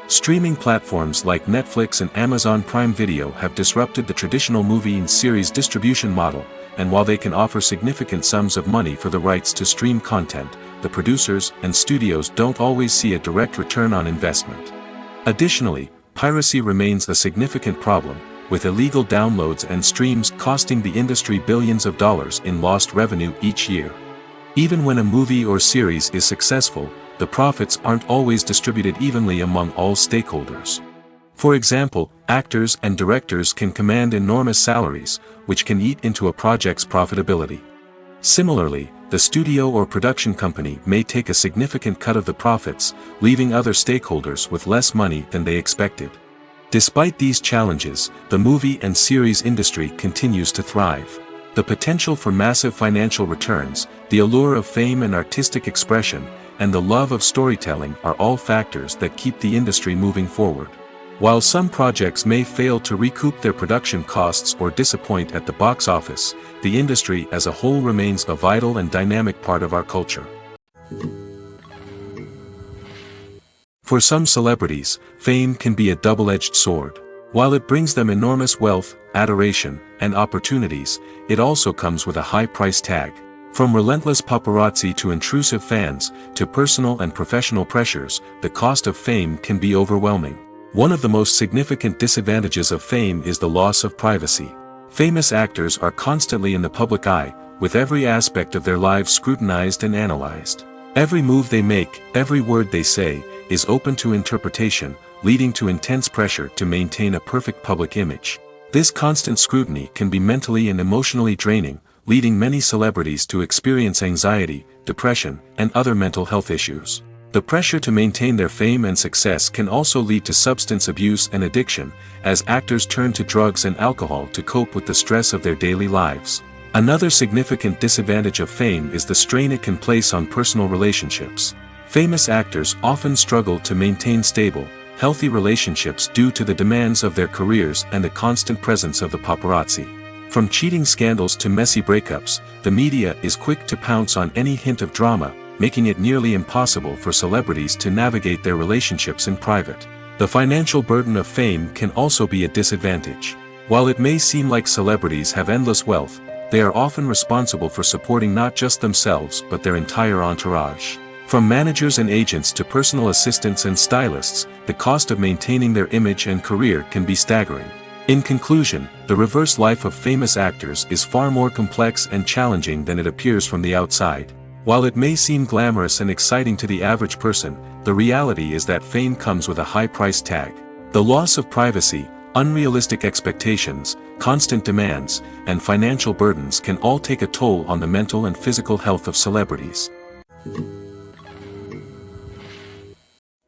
Streaming platforms like Netflix and Amazon Prime Video have disrupted the traditional movie and series distribution model, and while they can offer significant sums of money for the rights to stream content, the producers and studios don't always see a direct return on investment. Additionally, piracy remains a significant problem, with illegal downloads and streams costing the industry billions of dollars in lost revenue each year. Even when a movie or series is successful, the profits aren't always distributed evenly among all stakeholders. For example, actors and directors can command enormous salaries, which can eat into a project's profitability. Similarly, the studio or production company may take a significant cut of the profits, leaving other stakeholders with less money than they expected. Despite these challenges, the movie and series industry continues to thrive. The potential for massive financial returns, the allure of fame and artistic expression, and the love of storytelling are all factors that keep the industry moving forward. While some projects may fail to recoup their production costs or disappoint at the box office, the industry as a whole remains a vital and dynamic part of our culture. For some celebrities, fame can be a double-edged sword. While it brings them enormous wealth, adoration, and opportunities, it also comes with a high price tag. From relentless paparazzi to intrusive fans, to personal and professional pressures, the cost of fame can be overwhelming. One of the most significant disadvantages of fame is the loss of privacy. Famous actors are constantly in the public eye, with every aspect of their lives scrutinized and analyzed. Every move they make, every word they say, is open to interpretation, leading to intense pressure to maintain a perfect public image. This constant scrutiny can be mentally and emotionally draining, leading many celebrities to experience anxiety, depression, and other mental health issues. The pressure to maintain their fame and success can also lead to substance abuse and addiction, as actors turn to drugs and alcohol to cope with the stress of their daily lives. Another significant disadvantage of fame is the strain it can place on personal relationships. Famous actors often struggle to maintain stable, healthy relationships due to the demands of their careers and the constant presence of the paparazzi. From cheating scandals to messy breakups, the media is quick to pounce on any hint of drama, making it nearly impossible for celebrities to navigate their relationships in private. The financial burden of fame can also be a disadvantage. While it may seem like celebrities have endless wealth, they are often responsible for supporting not just themselves but their entire entourage. From managers and agents to personal assistants and stylists, the cost of maintaining their image and career can be staggering. In conclusion, the reverse life of famous actors is far more complex and challenging than it appears from the outside. While it may seem glamorous and exciting to the average person, the reality is that fame comes with a high price tag. The loss of privacy, unrealistic expectations, constant demands, and financial burdens can all take a toll on the mental and physical health of celebrities.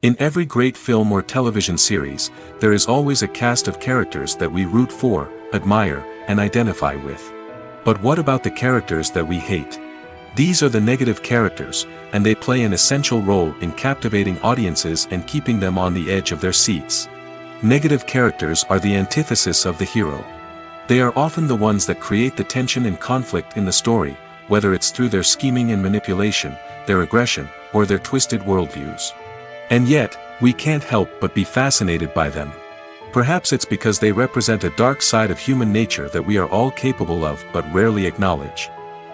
In every great film or television series, there is always a cast of characters that we root for, admire, and identify with. But what about the characters that we hate? These are the negative characters, and they play an essential role in captivating audiences and keeping them on the edge of their seats. Negative characters are the antithesis of the hero. They are often the ones that create the tension and conflict in the story, whether it's through their scheming and manipulation, their aggression, or their twisted worldviews. And yet, we can't help but be fascinated by them. Perhaps it's because they represent a dark side of human nature that we are all capable of but rarely acknowledge.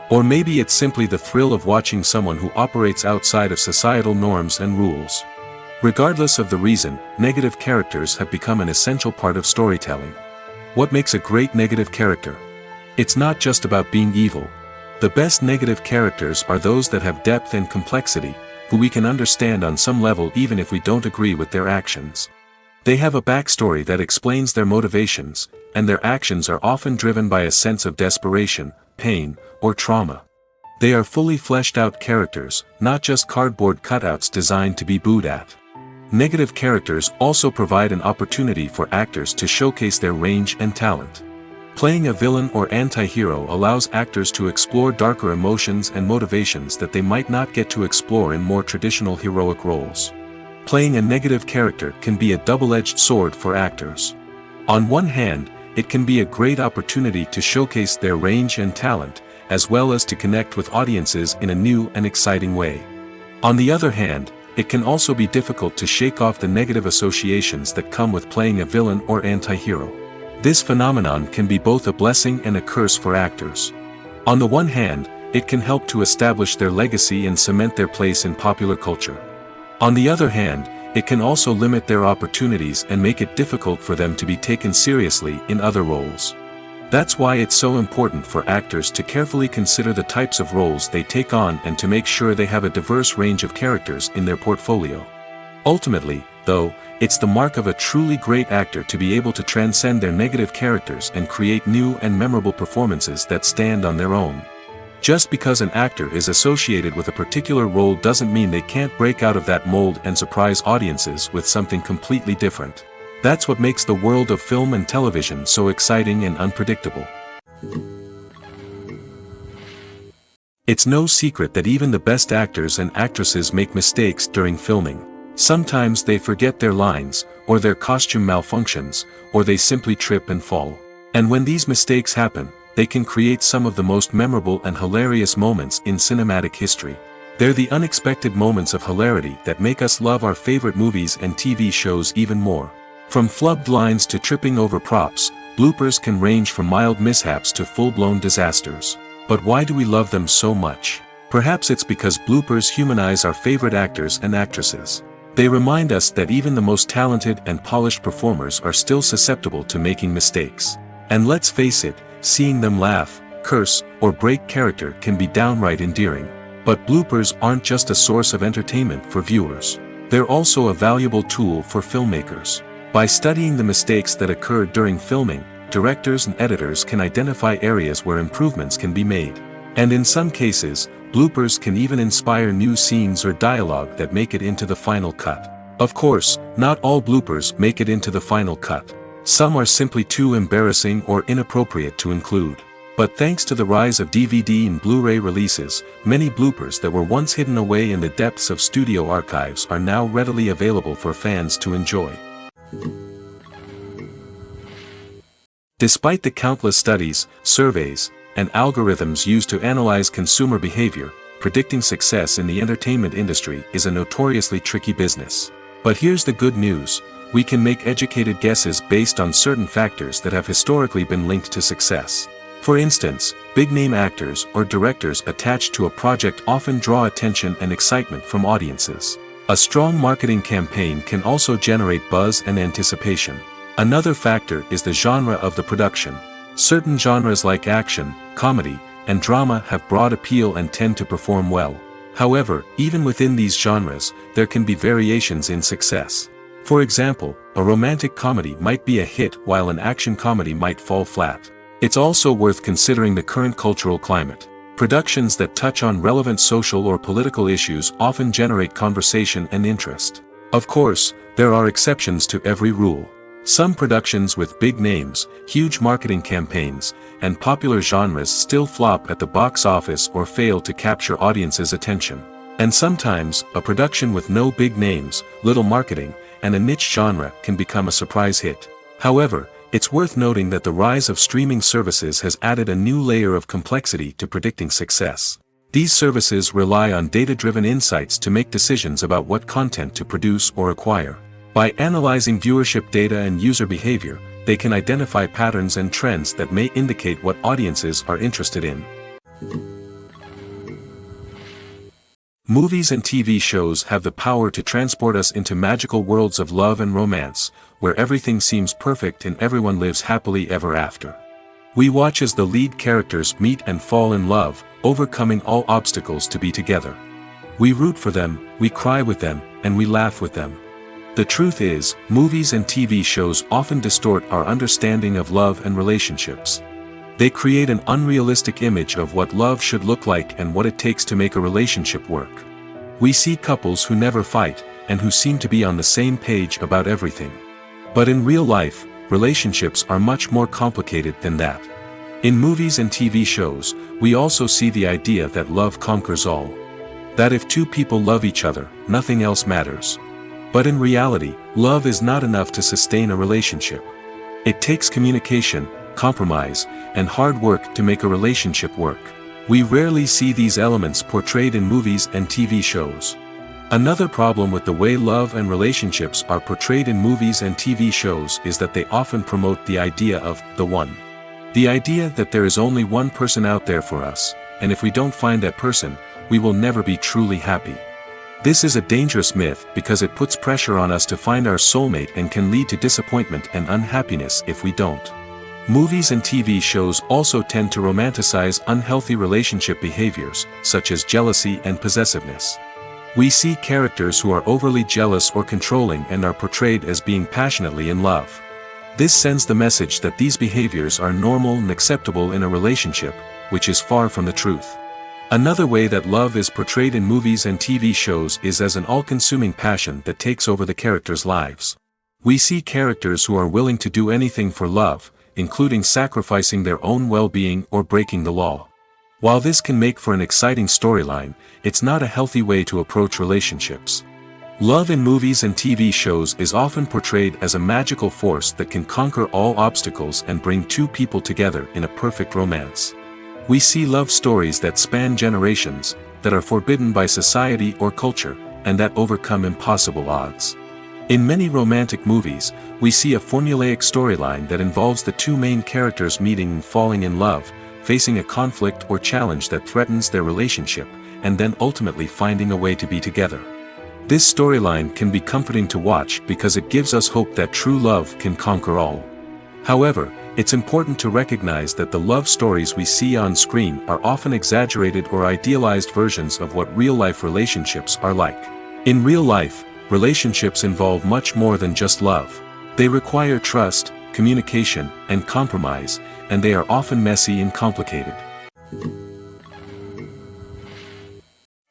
Or maybe it's simply the thrill of watching someone who operates outside of societal norms and rules. Regardless of the reason, negative characters have become an essential part of storytelling. What makes a great negative character? It's not just about being evil. The best negative characters are those that have depth and complexity, who we can understand on some level even if we don't agree with their actions. They have a backstory that explains their motivations, and their actions are often driven by a sense of desperation, pain, or trauma. They are fully fleshed out characters, not just cardboard cutouts designed to be booed at. Negative characters also provide an opportunity for actors to showcase their range and talent. Playing a villain or anti-hero allows actors to explore darker emotions and motivations that they might not get to explore in more traditional heroic roles. Playing a negative character can be a double-edged sword for actors. On one hand, it can be a great opportunity to showcase their range and talent, as well as to connect with audiences in a new and exciting way. On the other hand, it can also be difficult to shake off the negative associations that come with playing a villain or anti-hero. This phenomenon can be both a blessing and a curse for actors. On the one hand, it can help to establish their legacy and cement their place in popular culture. On the other hand, it can also limit their opportunities and make it difficult for them to be taken seriously in other roles. That's why it's so important for actors to carefully consider the types of roles they take on and to make sure they have a diverse range of characters in their portfolio. Ultimately, though, it's the mark of a truly great actor to be able to transcend their negative characters and create new and memorable performances that stand on their own. Just because an actor is associated with a particular role doesn't mean they can't break out of that mold and surprise audiences with something completely different. That's what makes the world of film and television so exciting and unpredictable. It's no secret that even the best actors and actresses make mistakes during filming. Sometimes they forget their lines, or their costume malfunctions, or they simply trip and fall. And when these mistakes happen, they can create some of the most memorable and hilarious moments in cinematic history. They're the unexpected moments of hilarity that make us love our favorite movies and TV shows even more. From flubbed lines to tripping over props, bloopers can range from mild mishaps to full-blown disasters. But why do we love them so much? Perhaps it's because bloopers humanize our favorite actors and actresses. They remind us that even the most talented and polished performers are still susceptible to making mistakes. And let's face it, seeing them laugh, curse, or break character can be downright endearing. But bloopers aren't just a source of entertainment for viewers. They're also a valuable tool for filmmakers. By studying the mistakes that occurred during filming, directors and editors can identify areas where improvements can be made. And in some cases, bloopers can even inspire new scenes or dialogue that make it into the final cut. Of course, not all bloopers make it into the final cut. Some are simply too embarrassing or inappropriate to include. But thanks to the rise of DVD and Blu-ray releases, many bloopers that were once hidden away in the depths of studio archives are now readily available for fans to enjoy. Despite the countless studies, surveys, and algorithms used to analyze consumer behavior, predicting success in the entertainment industry is a notoriously tricky business. But here's the good news: we can make educated guesses based on certain factors that have historically been linked to success. For instance, big-name actors or directors attached to a project often draw attention and excitement from audiences. A strong marketing campaign can also generate buzz and anticipation. Another factor is the genre of the production. Certain genres like action, comedy, and drama have broad appeal and tend to perform well. However, even within these genres, there can be variations in success. For example, a romantic comedy might be a hit while an action comedy might fall flat. It's also worth considering the current cultural climate. Productions that touch on relevant social or political issues often generate conversation and interest. Of course, there are exceptions to every rule. Some productions with big names, huge marketing campaigns, and popular genres still flop at the box office or fail to capture audiences' attention. And sometimes, a production with no big names, little marketing, and a niche genre can become a surprise hit. However, it's worth noting that the rise of streaming services has added a new layer of complexity to predicting success. These services rely on data-driven insights to make decisions about what content to produce or acquire. By analyzing viewership data and user behavior, they can identify patterns and trends that may indicate what audiences are interested in. Movies and TV shows have the power to transport us into magical worlds of love and romance, where everything seems perfect and everyone lives happily ever after. We watch as the lead characters meet and fall in love, overcoming all obstacles to be together. We root for them, we cry with them, and we laugh with them. The truth is, movies and TV shows often distort our understanding of love and relationships. They create an unrealistic image of what love should look like and what it takes to make a relationship work. We see couples who never fight, and who seem to be on the same page about everything. But in real life, relationships are much more complicated than that. In movies and TV shows, we also see the idea that love conquers all. That if two people love each other, nothing else matters. But in reality, love is not enough to sustain a relationship. It takes communication, compromise, and hard work to make a relationship work. We rarely see these elements portrayed in movies and TV shows. Another problem with the way love and relationships are portrayed in movies and TV shows is that they often promote the idea of the one. The idea that there is only one person out there for us, and if we don't find that person, we will never be truly happy. This is a dangerous myth because it puts pressure on us to find our soulmate and can lead to disappointment and unhappiness if we don't. Movies and TV shows also tend to romanticize unhealthy relationship behaviors, such as jealousy and possessiveness. We see characters who are overly jealous or controlling and are portrayed as being passionately in love. This sends the message that these behaviors are normal and acceptable in a relationship, which is far from the truth. Another way that love is portrayed in movies and TV shows is as an all-consuming passion that takes over the characters' lives. We see characters who are willing to do anything for love, including sacrificing their own well-being or breaking the law. While this can make for an exciting storyline, it's not a healthy way to approach relationships. Love in movies and TV shows is often portrayed as a magical force that can conquer all obstacles and bring two people together in a perfect romance. We see love stories that span generations, that are forbidden by society or culture, and that overcome impossible odds. In many romantic movies, we see a formulaic storyline that involves the two main characters meeting and falling in love, facing a conflict or challenge that threatens their relationship, and then ultimately finding a way to be together. This storyline can be comforting to watch because it gives us hope that true love can conquer all. However, it's important to recognize that the love stories we see on screen are often exaggerated or idealized versions of what real-life relationships are like. In real life, relationships involve much more than just love. They require trust, communication, and compromise, and they are often messy and complicated.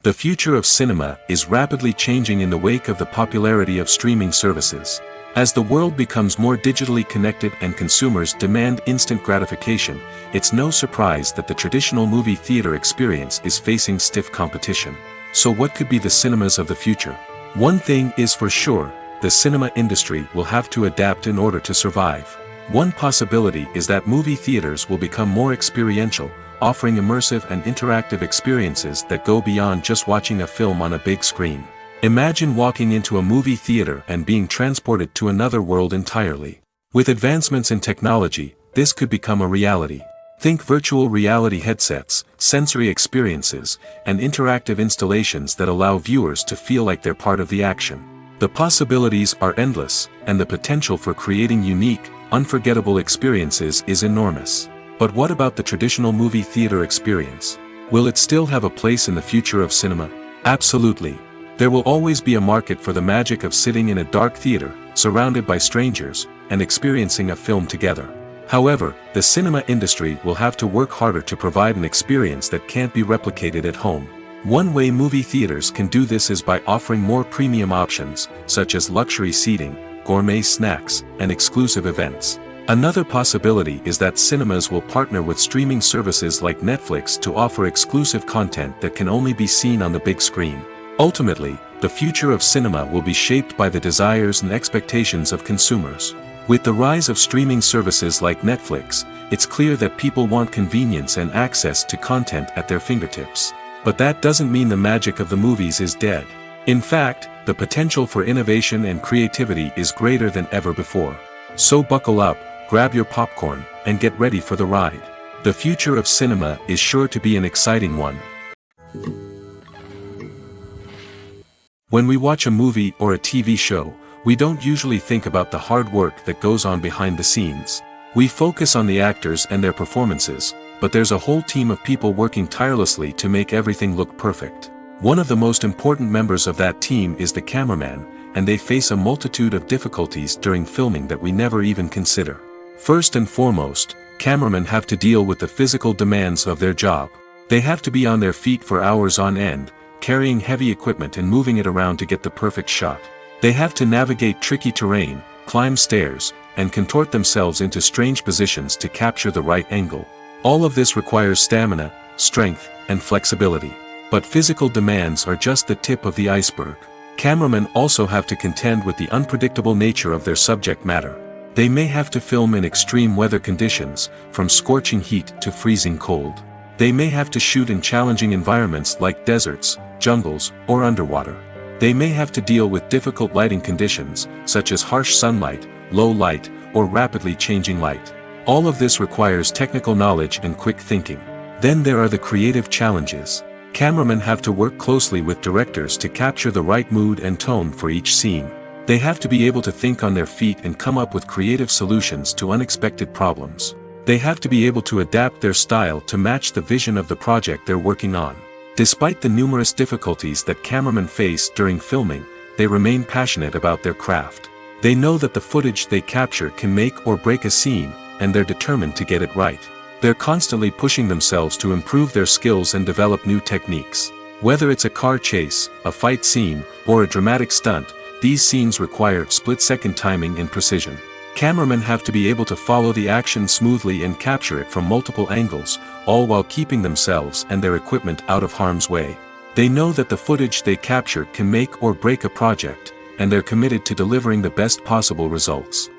The future of cinema is rapidly changing in the wake of the popularity of streaming services. As the world becomes more digitally connected and consumers demand instant gratification, it's no surprise that the traditional movie theater experience is facing stiff competition. So what could be the cinemas of the future? One thing is for sure, the cinema industry will have to adapt in order to survive. One possibility is that movie theaters will become more experiential, offering immersive and interactive experiences that go beyond just watching a film on a big screen. Imagine walking into a movie theater and being transported to another world entirely. With advancements in technology, this could become a reality. Think virtual reality headsets, sensory experiences, and interactive installations that allow viewers to feel like they're part of the action. The possibilities are endless, and the potential for creating unique, unforgettable experiences is enormous. But what about the traditional movie theater experience? Will it still have a place in the future of cinema? Absolutely. There will always be a market for the magic of sitting in a dark theater, surrounded by strangers, and experiencing a film together. However, the cinema industry will have to work harder to provide an experience that can't be replicated at home. One way movie theaters can do this is by offering more premium options, such as luxury seating, gourmet snacks, and exclusive events. Another possibility is that cinemas will partner with streaming services like Netflix to offer exclusive content that can only be seen on the big screen. Ultimately, the future of cinema will be shaped by the desires and expectations of consumers. With the rise of streaming services like Netflix, it's clear that people want convenience and access to content at their fingertips. But that doesn't mean the magic of the movies is dead. In fact, the potential for innovation and creativity is greater than ever before. So buckle up, grab your popcorn, and get ready for the ride. The future of cinema is sure to be an exciting one. When we watch a movie or a TV show, we don't usually think about the hard work that goes on behind the scenes. We focus on the actors and their performances, but there's a whole team of people working tirelessly to make everything look perfect. One of the most important members of that team is the cameraman, and they face a multitude of difficulties during filming that we never even consider. First and foremost, cameramen have to deal with the physical demands of their job. They have to be on their feet for hours on end, carrying heavy equipment and moving it around to get the perfect shot. They have to navigate tricky terrain, climb stairs, and contort themselves into strange positions to capture the right angle. All of this requires stamina, strength, and flexibility. But physical demands are just the tip of the iceberg. Cameramen also have to contend with the unpredictable nature of their subject matter. They may have to film in extreme weather conditions, from scorching heat to freezing cold. They may have to shoot in challenging environments like deserts, jungles, or underwater. They may have to deal with difficult lighting conditions, such as harsh sunlight, low light, or rapidly changing light. All of this requires technical knowledge and quick thinking. Then there are the creative challenges. Cameramen have to work closely with directors to capture the right mood and tone for each scene. They have to be able to think on their feet and come up with creative solutions to unexpected problems. They have to be able to adapt their style to match the vision of the project they're working on. Despite the numerous difficulties that cameramen face during filming, they remain passionate about their craft. They know that the footage they capture can make or break a scene, and they're determined to get it right. They're constantly pushing themselves to improve their skills and develop new techniques. Whether it's a car chase, a fight scene, or a dramatic stunt, these scenes require split-second timing and precision. Cameramen have to be able to follow the action smoothly and capture it from multiple angles, all while keeping themselves and their equipment out of harm's way. They know that the footage they capture can make or break a project, and they're committed to delivering the best possible results.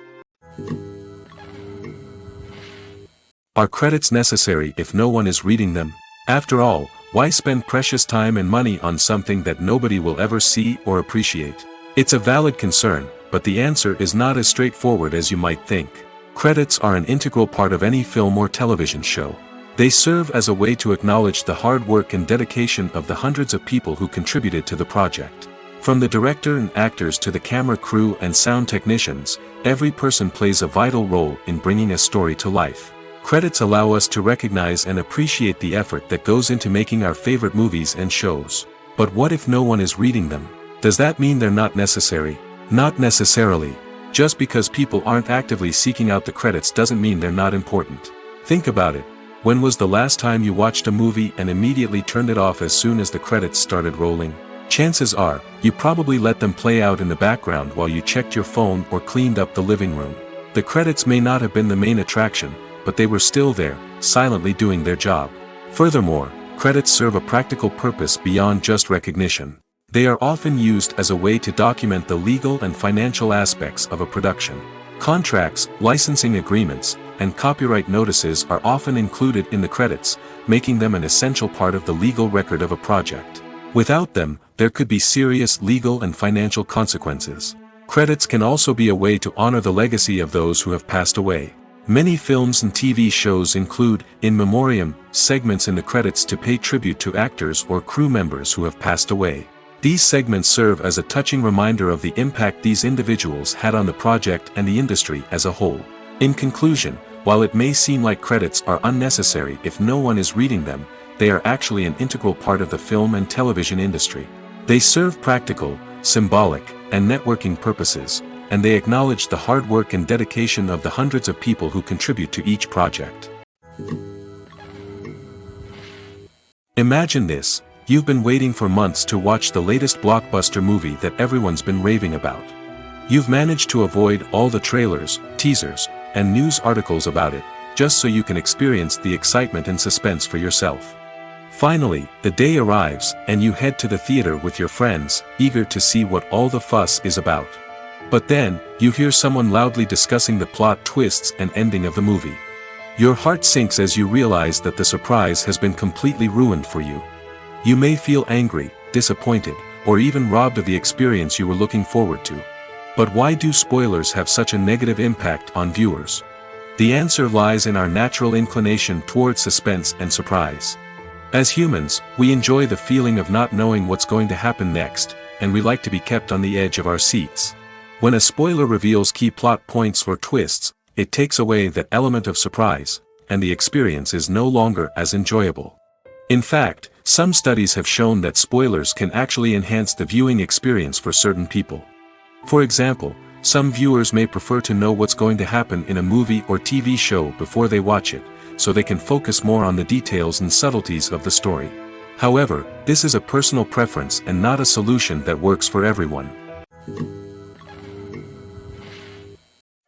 Are credits necessary if no one is reading them? After all, why spend precious time and money on something that nobody will ever see or appreciate? It's a valid concern, but the answer is not as straightforward as you might think. Credits are an integral part of any film or television show. They serve as a way to acknowledge the hard work and dedication of the hundreds of people who contributed to the project. From the director and actors to the camera crew and sound technicians, every person plays a vital role in bringing a story to life. Credits allow us to recognize and appreciate the effort that goes into making our favorite movies and shows. But what if no one is reading them? Does that mean they're not necessary? Not necessarily. Just because people aren't actively seeking out the credits doesn't mean they're not important. Think about it. When was the last time you watched a movie and immediately turned it off as soon as the credits started rolling? Chances are, you probably let them play out in the background while you checked your phone or cleaned up the living room. The credits may not have been the main attraction, but they were still there, silently doing their job. Furthermore, credits serve a practical purpose beyond just recognition. They are often used as a way to document the legal and financial aspects of a production. Contracts, licensing agreements, and copyright notices are often included in the credits, making them an essential part of the legal record of a project. Without them, there could be serious legal and financial consequences. Credits can also be a way to honor the legacy of those who have passed away. Many films and TV shows include, in memoriam, segments in the credits to pay tribute to actors or crew members who have passed away. These segments serve as a touching reminder of the impact these individuals had on the project and the industry as a whole. In conclusion, while it may seem like credits are unnecessary if no one is reading them, they are actually an integral part of the film and television industry. They serve practical, symbolic, and networking purposes, and they acknowledge the hard work and dedication of the hundreds of people who contribute to each project. Imagine this. You've been waiting for months to watch the latest blockbuster movie that everyone's been raving about. You've managed to avoid all the trailers, teasers, and news articles about it, just so you can experience the excitement and suspense for yourself. Finally, the day arrives, and you head to the theater with your friends, eager to see what all the fuss is about. But then, you hear someone loudly discussing the plot twists and ending of the movie. Your heart sinks as you realize that the surprise has been completely ruined for you. You may feel angry, disappointed, or even robbed of the experience you were looking forward to. But why do spoilers have such a negative impact on viewers? The answer lies in our natural inclination toward suspense and surprise. As humans, we enjoy the feeling of not knowing what's going to happen next, and we like to be kept on the edge of our seats. When a spoiler reveals key plot points or twists, it takes away that element of surprise, and the experience is no longer as enjoyable. In fact, some studies have shown that spoilers can actually enhance the viewing experience for certain people. For example, some viewers may prefer to know what's going to happen in a movie or TV show before they watch it, so they can focus more on the details and subtleties of the story. However, this is a personal preference and not a solution that works for everyone.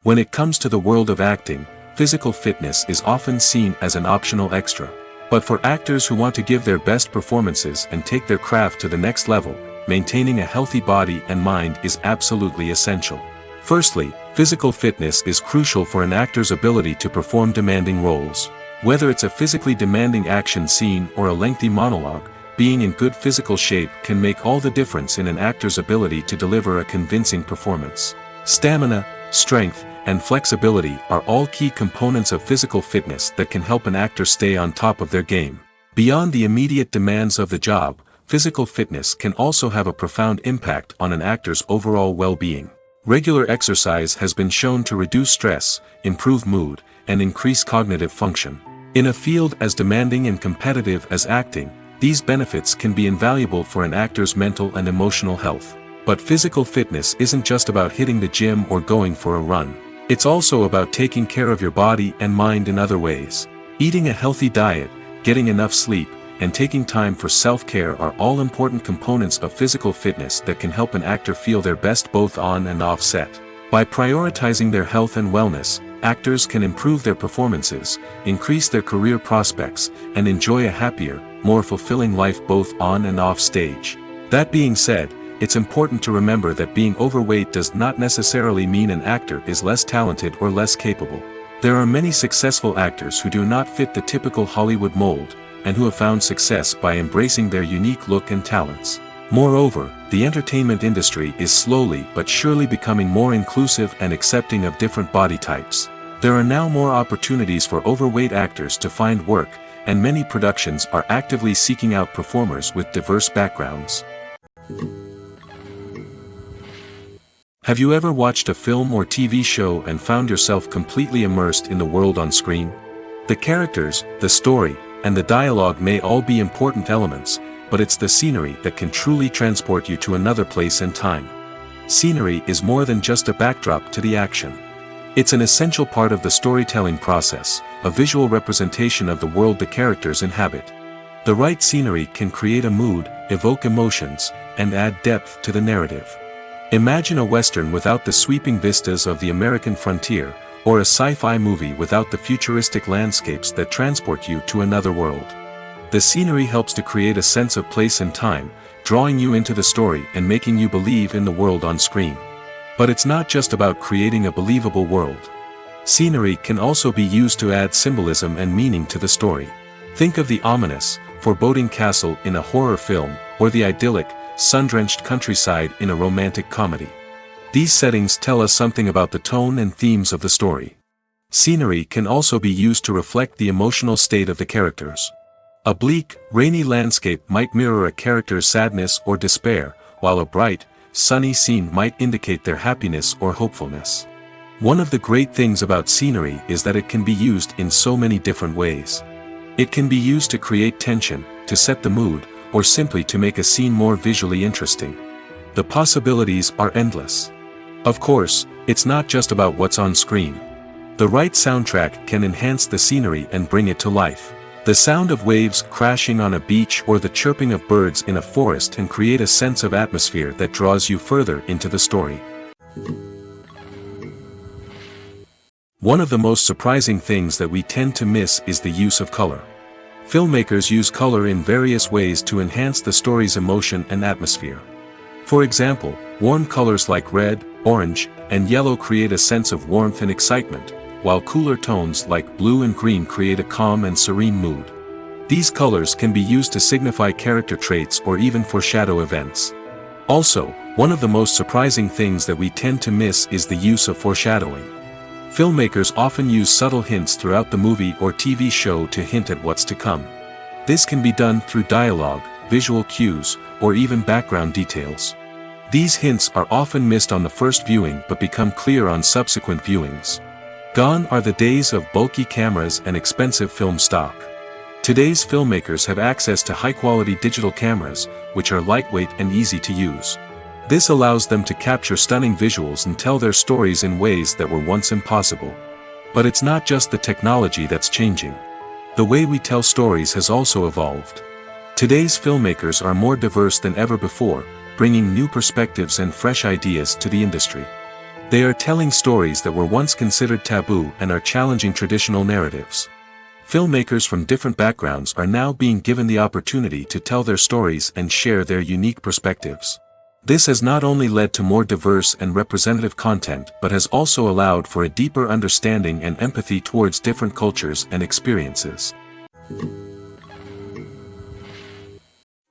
When it comes to the world of acting, physical fitness is often seen as an optional extra. But for actors who want to give their best performances and take their craft to the next level, maintaining a healthy body and mind is absolutely essential. Firstly, physical fitness is crucial for an actor's ability to perform demanding roles. Whether it's a physically demanding action scene or a lengthy monologue, being in good physical shape can make all the difference in an actor's ability to deliver a convincing performance. Stamina, strength, and flexibility are all key components of physical fitness that can help an actor stay on top of their game. Beyond the immediate demands of the job, physical fitness can also have a profound impact on an actor's overall well-being. Regular exercise has been shown to reduce stress, improve mood, and increase cognitive function. In a field as demanding and competitive as acting, these benefits can be invaluable for an actor's mental and emotional health. But physical fitness isn't just about hitting the gym or going for a run. It's also about taking care of your body and mind in other ways. Eating a healthy diet, getting enough sleep, and taking time for self-care are all important components of physical fitness that can help an actor feel their best both on and off set. By prioritizing their health and wellness, actors can improve their performances, increase their career prospects, and enjoy a happier, more fulfilling life both on and off stage. That being said, it's important to remember that being overweight does not necessarily mean an actor is less talented or less capable. There are many successful actors who do not fit the typical Hollywood mold, and who have found success by embracing their unique look and talents. Moreover, the entertainment industry is slowly but surely becoming more inclusive and accepting of different body types. There are now more opportunities for overweight actors to find work, and many productions are actively seeking out performers with diverse backgrounds. Have you ever watched a film or TV show and found yourself completely immersed in the world on screen? The characters, the story, and the dialogue may all be important elements, but it's the scenery that can truly transport you to another place and time. Scenery is more than just a backdrop to the action. It's an essential part of the storytelling process, a visual representation of the world the characters inhabit. The right scenery can create a mood, evoke emotions, and add depth to the narrative. Imagine a Western without the sweeping vistas of the American frontier, or a sci-fi movie without the futuristic landscapes that transport you to another world. The scenery helps to create a sense of place and time, drawing you into the story and making you believe in the world on screen. But it's not just about creating a believable world. Scenery can also be used to add symbolism and meaning to the story. Think of the ominous, foreboding castle in a horror film, or the idyllic, sun-drenched countryside in a romantic comedy. These settings tell us something about the tone and themes of the story. Scenery can also be used to reflect the emotional state of the characters. A bleak, rainy landscape might mirror a character's sadness or despair, while a bright, sunny scene might indicate their happiness or hopefulness. One of the great things about scenery is that it can be used in so many different ways. It can be used to create tension, to set the mood, or simply to make a scene more visually interesting. The possibilities are endless. Of course, it's not just about what's on screen. The right soundtrack can enhance the scenery and bring it to life. The sound of waves crashing on a beach or the chirping of birds in a forest can create a sense of atmosphere that draws you further into the story. One of the most surprising things that we tend to miss is the use of color. Filmmakers use color in various ways to enhance the story's emotion and atmosphere. For example, warm colors like red, orange, and yellow create a sense of warmth and excitement, while cooler tones like blue and green create a calm and serene mood. These colors can be used to signify character traits or even foreshadow events. Also, one of the most surprising things that we tend to miss is the use of foreshadowing. Filmmakers often use subtle hints throughout the movie or TV show to hint at what's to come. This can be done through dialogue, visual cues, or even background details. These hints are often missed on the first viewing but become clear on subsequent viewings. Gone are the days of bulky cameras and expensive film stock. Today's filmmakers have access to high-quality digital cameras, which are lightweight and easy to use. This allows them to capture stunning visuals and tell their stories in ways that were once impossible. But it's not just the technology that's changing. The way we tell stories has also evolved. Today's filmmakers are more diverse than ever before, bringing new perspectives and fresh ideas to the industry. They are telling stories that were once considered taboo and are challenging traditional narratives. Filmmakers from different backgrounds are now being given the opportunity to tell their stories and share their unique perspectives. This has not only led to more diverse and representative content but has also allowed for a deeper understanding and empathy towards different cultures and experiences.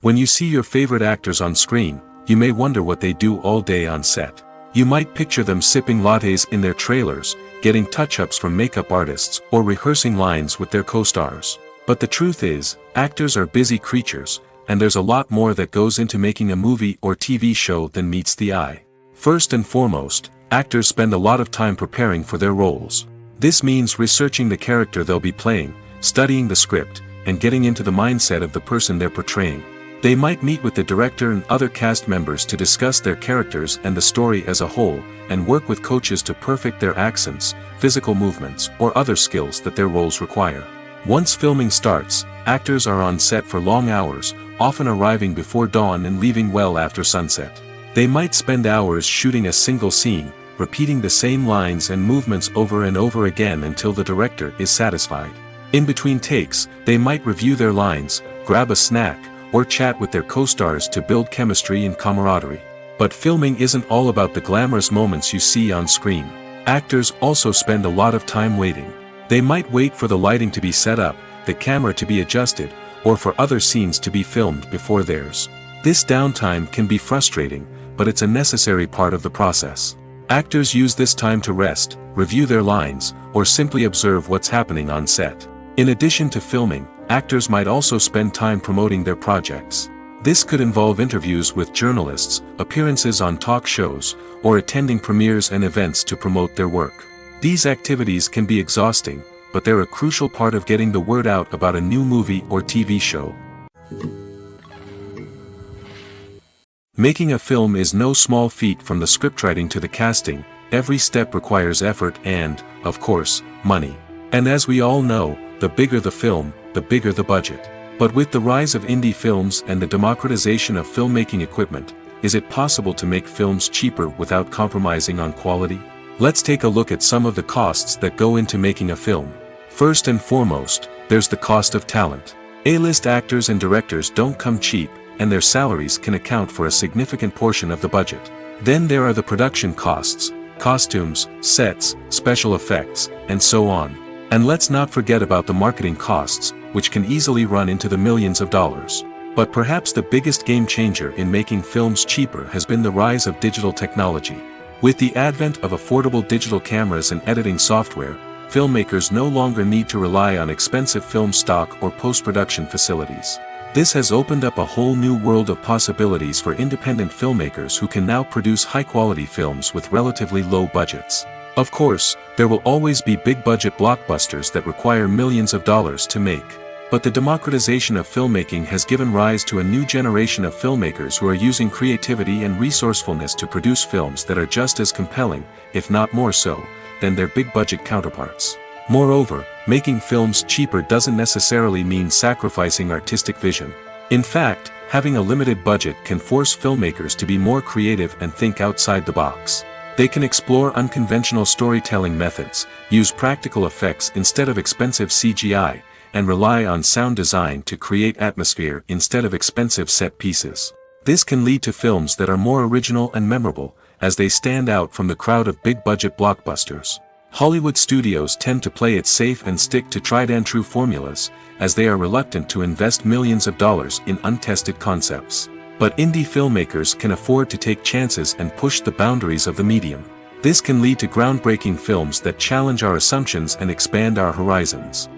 When you see your favorite actors on screen, you may wonder what they do all day on set. You might picture them sipping lattes in their trailers, getting touch-ups from makeup artists, or rehearsing lines with their co-stars. But the truth is, actors are busy creatures, and there's a lot more that goes into making a movie or TV show than meets the eye. First and foremost, actors spend a lot of time preparing for their roles. This means researching the character they'll be playing, studying the script, and getting into the mindset of the person they're portraying. They might meet with the director and other cast members to discuss their characters and the story as a whole, and work with coaches to perfect their accents, physical movements, or other skills that their roles require. Once filming starts, actors are on set for long hours, often arriving before dawn and leaving well after sunset. They might spend hours shooting a single scene, repeating the same lines and movements over and over again until the director is satisfied. In between takes, they might review their lines, grab a snack, or chat with their co-stars to build chemistry and camaraderie. But filming isn't all about the glamorous moments you see on screen. Actors also spend a lot of time waiting. They might wait for the lighting to be set up, the camera to be adjusted, or for other scenes to be filmed before theirs. This downtime can be frustrating, but it's a necessary part of the process. Actors use this time to rest, review their lines, or simply observe what's happening on set. In addition to filming, actors might also spend time promoting their projects. This could involve interviews with journalists, appearances on talk shows, or attending premieres and events to promote their work. These activities can be exhausting, but they're a crucial part of getting the word out about a new movie or TV show. Making a film is no small feat. From the scriptwriting to the casting, every step requires effort and, of course, money. And as we all know, the bigger the film, the bigger the budget. But with the rise of indie films and the democratization of filmmaking equipment, is it possible to make films cheaper without compromising on quality? Let's take a look at some of the costs that go into making a film. First and foremost, there's the cost of talent. A-list actors and directors don't come cheap, and their salaries can account for a significant portion of the budget. Then there are the production costs, costumes, sets, special effects, and so on. And let's not forget about the marketing costs, which can easily run into the millions of dollars. But perhaps the biggest game changer in making films cheaper has been the rise of digital technology. With the advent of affordable digital cameras and editing software, filmmakers no longer need to rely on expensive film stock or post-production facilities. This has opened up a whole new world of possibilities for independent filmmakers who can now produce high-quality films with relatively low budgets. Of course, there will always be big-budget blockbusters that require millions of dollars to make. But the democratization of filmmaking has given rise to a new generation of filmmakers who are using creativity and resourcefulness to produce films that are just as compelling, if not more so, than their big-budget counterparts. Moreover, making films cheaper doesn't necessarily mean sacrificing artistic vision. In fact, having a limited budget can force filmmakers to be more creative and think outside the box. They can explore unconventional storytelling methods, use practical effects instead of expensive CGI, and rely on sound design to create atmosphere instead of expensive set pieces. This can lead to films that are more original and memorable, as they stand out from the crowd of big-budget blockbusters. Hollywood studios tend to play it safe and stick to tried-and-true formulas, as they are reluctant to invest millions of dollars in untested concepts. But indie filmmakers can afford to take chances and push the boundaries of the medium. This can lead to groundbreaking films that challenge our assumptions and expand our horizons.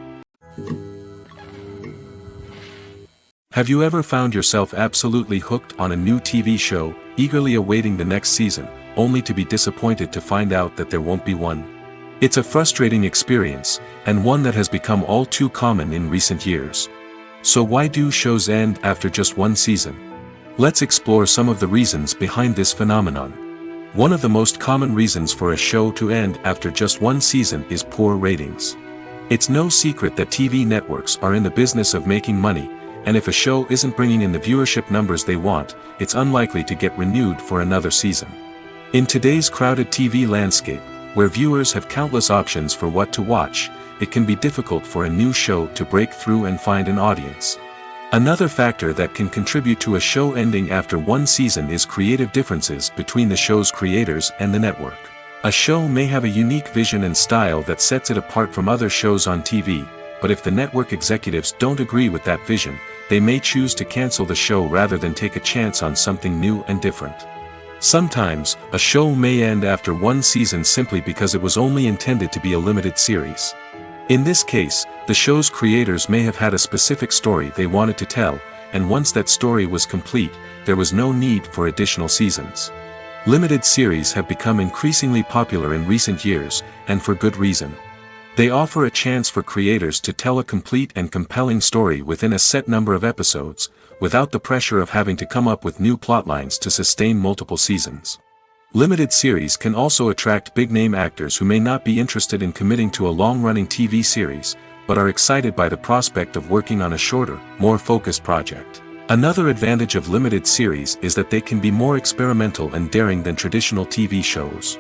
Have you ever found yourself absolutely hooked on a new TV show, eagerly awaiting the next season, only to be disappointed to find out that there won't be one? It's a frustrating experience, and one that has become all too common in recent years. So why do shows end after just one season? Let's explore some of the reasons behind this phenomenon. One of the most common reasons for a show to end after just one season is poor ratings. It's no secret that TV networks are in the business of making money, and if a show isn't bringing in the viewership numbers they want, it's unlikely to get renewed for another season. In today's crowded TV landscape, where viewers have countless options for what to watch, it can be difficult for a new show to break through and find an audience. Another factor that can contribute to a show ending after one season is creative differences between the show's creators and the network. A show may have a unique vision and style that sets it apart from other shows on TV, but if the network executives don't agree with that vision, they may choose to cancel the show rather than take a chance on something new and different. Sometimes, a show may end after one season simply because it was only intended to be a limited series. In this case, the show's creators may have had a specific story they wanted to tell, and once that story was complete, there was no need for additional seasons. Limited series have become increasingly popular in recent years, and for good reason. They offer a chance for creators to tell a complete and compelling story within a set number of episodes, without the pressure of having to come up with new plotlines to sustain multiple seasons. Limited series can also attract big-name actors who may not be interested in committing to a long-running TV series, but are excited by the prospect of working on a shorter, more focused project. Another advantage of limited series is that they can be more experimental and daring than traditional TV shows.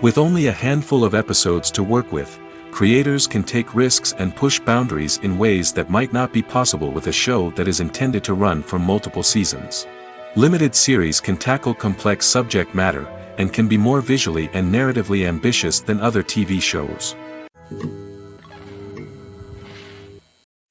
With only a handful of episodes to work with, creators can take risks and push boundaries in ways that might not be possible with a show that is intended to run for multiple seasons. Limited series can tackle complex subject matter, and can be more visually and narratively ambitious than other TV shows.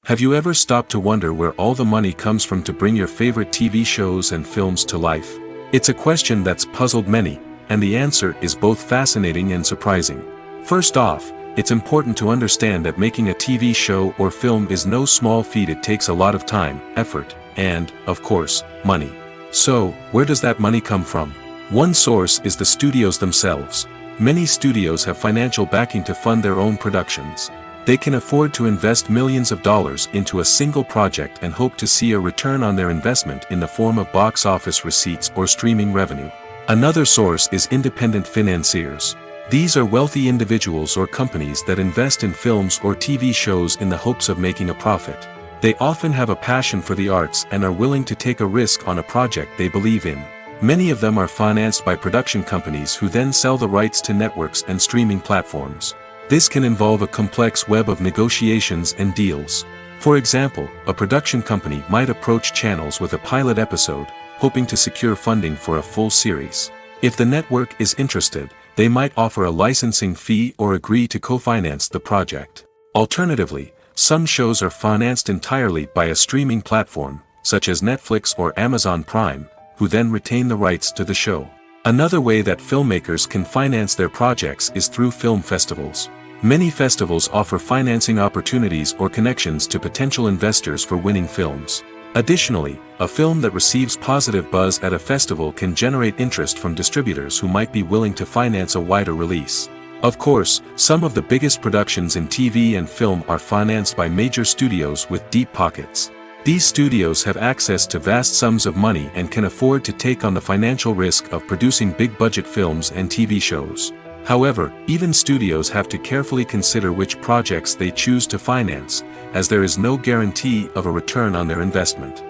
Have you ever stopped to wonder where all the money comes from to bring your favorite TV shows and films to life? It's a question that's puzzled many, and the answer is both fascinating and surprising. First off, it's important to understand that making a TV show or film is no small feat. It takes a lot of time, effort, and, of course, money. So, where does that money come from? One source is the studios themselves. Many studios have financial backing to fund their own productions. They can afford to invest millions of dollars into a single project and hope to see a return on their investment in the form of box office receipts or streaming revenue. Another source is independent financiers. These are wealthy individuals or companies that invest in films or TV shows in the hopes of making a profit. They often have a passion for the arts and are willing to take a risk on a project they believe in. Many of them are financed by production companies who then sell the rights to networks and streaming platforms. This can involve a complex web of negotiations and deals. For example, a production company might approach channels with a pilot episode, hoping to secure funding for a full series. If the network is interested, they might offer a licensing fee or agree to co-finance the project. Alternatively, some shows are financed entirely by a streaming platform, such as Netflix or Amazon Prime, who then retain the rights to the show. Another way that filmmakers can finance their projects is through film festivals. Many festivals offer financing opportunities or connections to potential investors for winning films. Additionally, a film that receives positive buzz at a festival can generate interest from distributors who might be willing to finance a wider release. Of course, some of the biggest productions in TV and film are financed by major studios with deep pockets. These studios have access to vast sums of money and can afford to take on the financial risk of producing big-budget films and TV shows. However, even studios have to carefully consider which projects they choose to finance, as there is no guarantee of a return on their investment.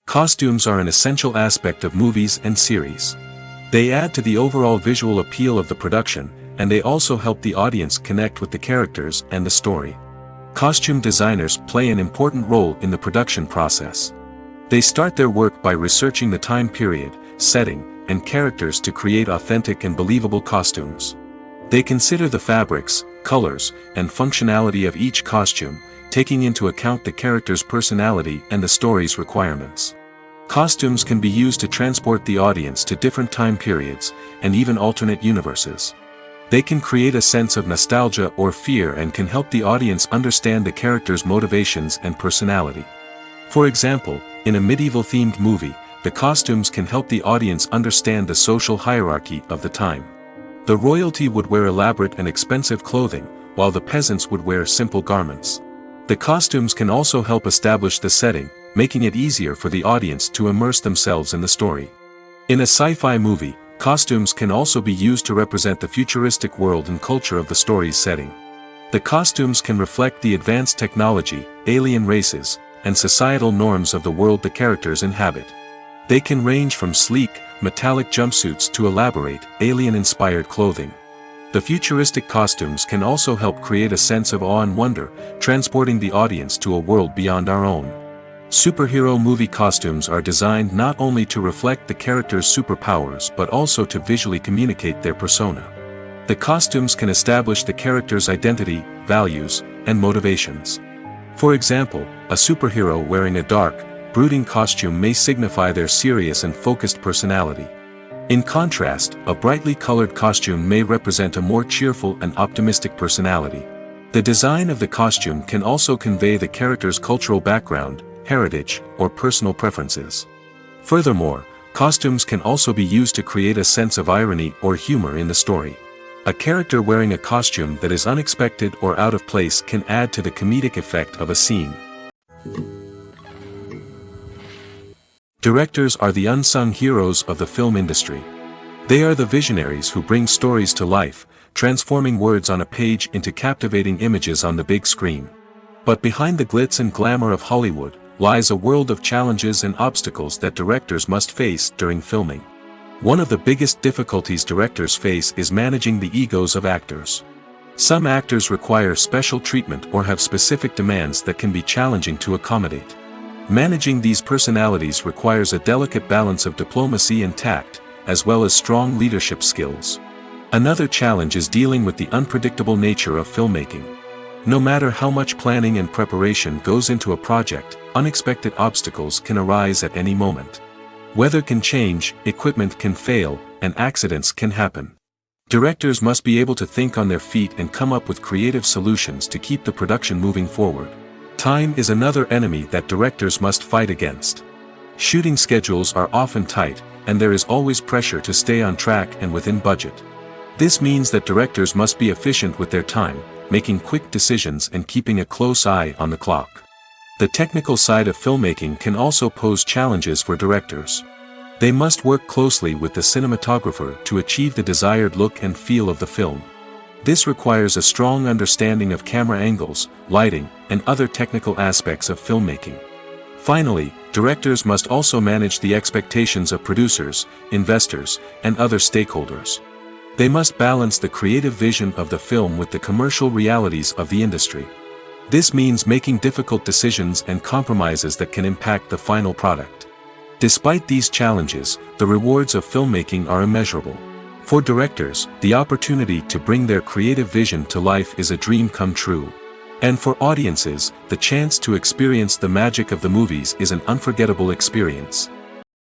Costumes are an essential aspect of movies and series. They add to the overall visual appeal of the production, and they also help the audience connect with the characters and the story. Costume designers play an important role in the production process. They start their work by researching the time period, setting, and characters to create authentic and believable costumes. They consider the fabrics, colors, and functionality of each costume, taking into account the character's personality and the story's requirements. Costumes can be used to transport the audience to different time periods, and even alternate universes. They can create a sense of nostalgia or fear and can help the audience understand the character's motivations and personality. For example, in a medieval-themed movie, the costumes can help the audience understand the social hierarchy of the time. The royalty would wear elaborate and expensive clothing, while the peasants would wear simple garments. The costumes can also help establish the setting, making it easier for the audience to immerse themselves in the story. In a sci-fi movie, costumes can also be used to represent the futuristic world and culture of the story's setting. The costumes can reflect the advanced technology, alien races, and societal norms of the world the characters inhabit. They can range from sleek, metallic jumpsuits to elaborate, alien-inspired clothing. The futuristic costumes can also help create a sense of awe and wonder, transporting the audience to a world beyond our own. Superhero movie costumes are designed not only to reflect the character's superpowers but also to visually communicate their persona. The costumes can establish the character's identity, values, and motivations. For example, a superhero wearing a dark, brooding costume may signify their serious and focused personality. In contrast, a brightly colored costume may represent a more cheerful and optimistic personality. The design of the costume can also convey the character's cultural background, heritage, or personal preferences. Furthermore, costumes can also be used to create a sense of irony or humor in the story. A character wearing a costume that is unexpected or out of place can add to the comedic effect of a scene. Directors are the unsung heroes of the film industry. They are the visionaries who bring stories to life, transforming words on a page into captivating images on the big screen. But behind the glitz and glamour of Hollywood, lies a world of challenges and obstacles that directors must face during filming. One of the biggest difficulties directors face is managing the egos of actors. Some actors require special treatment or have specific demands that can be challenging to accommodate. Managing these personalities requires a delicate balance of diplomacy and tact, as well as strong leadership skills. Another challenge is dealing with the unpredictable nature of filmmaking. No matter how much planning and preparation goes into a project, unexpected obstacles can arise at any moment. Weather can change, equipment can fail, and accidents can happen. Directors must be able to think on their feet and come up with creative solutions to keep the production moving forward. Time is another enemy that directors must fight against. Shooting schedules are often tight, and there is always pressure to stay on track and within budget. This means that directors must be efficient with their time, making quick decisions and keeping a close eye on the clock. The technical side of filmmaking can also pose challenges for directors. They must work closely with the cinematographer to achieve the desired look and feel of the film. This requires a strong understanding of camera angles, lighting, and other technical aspects of filmmaking. Finally, directors must also manage the expectations of producers, investors, and other stakeholders. They must balance the creative vision of the film with the commercial realities of the industry. This means making difficult decisions and compromises that can impact the final product. Despite these challenges, the rewards of filmmaking are immeasurable. For directors, the opportunity to bring their creative vision to life is a dream come true. And for audiences, the chance to experience the magic of the movies is an unforgettable experience.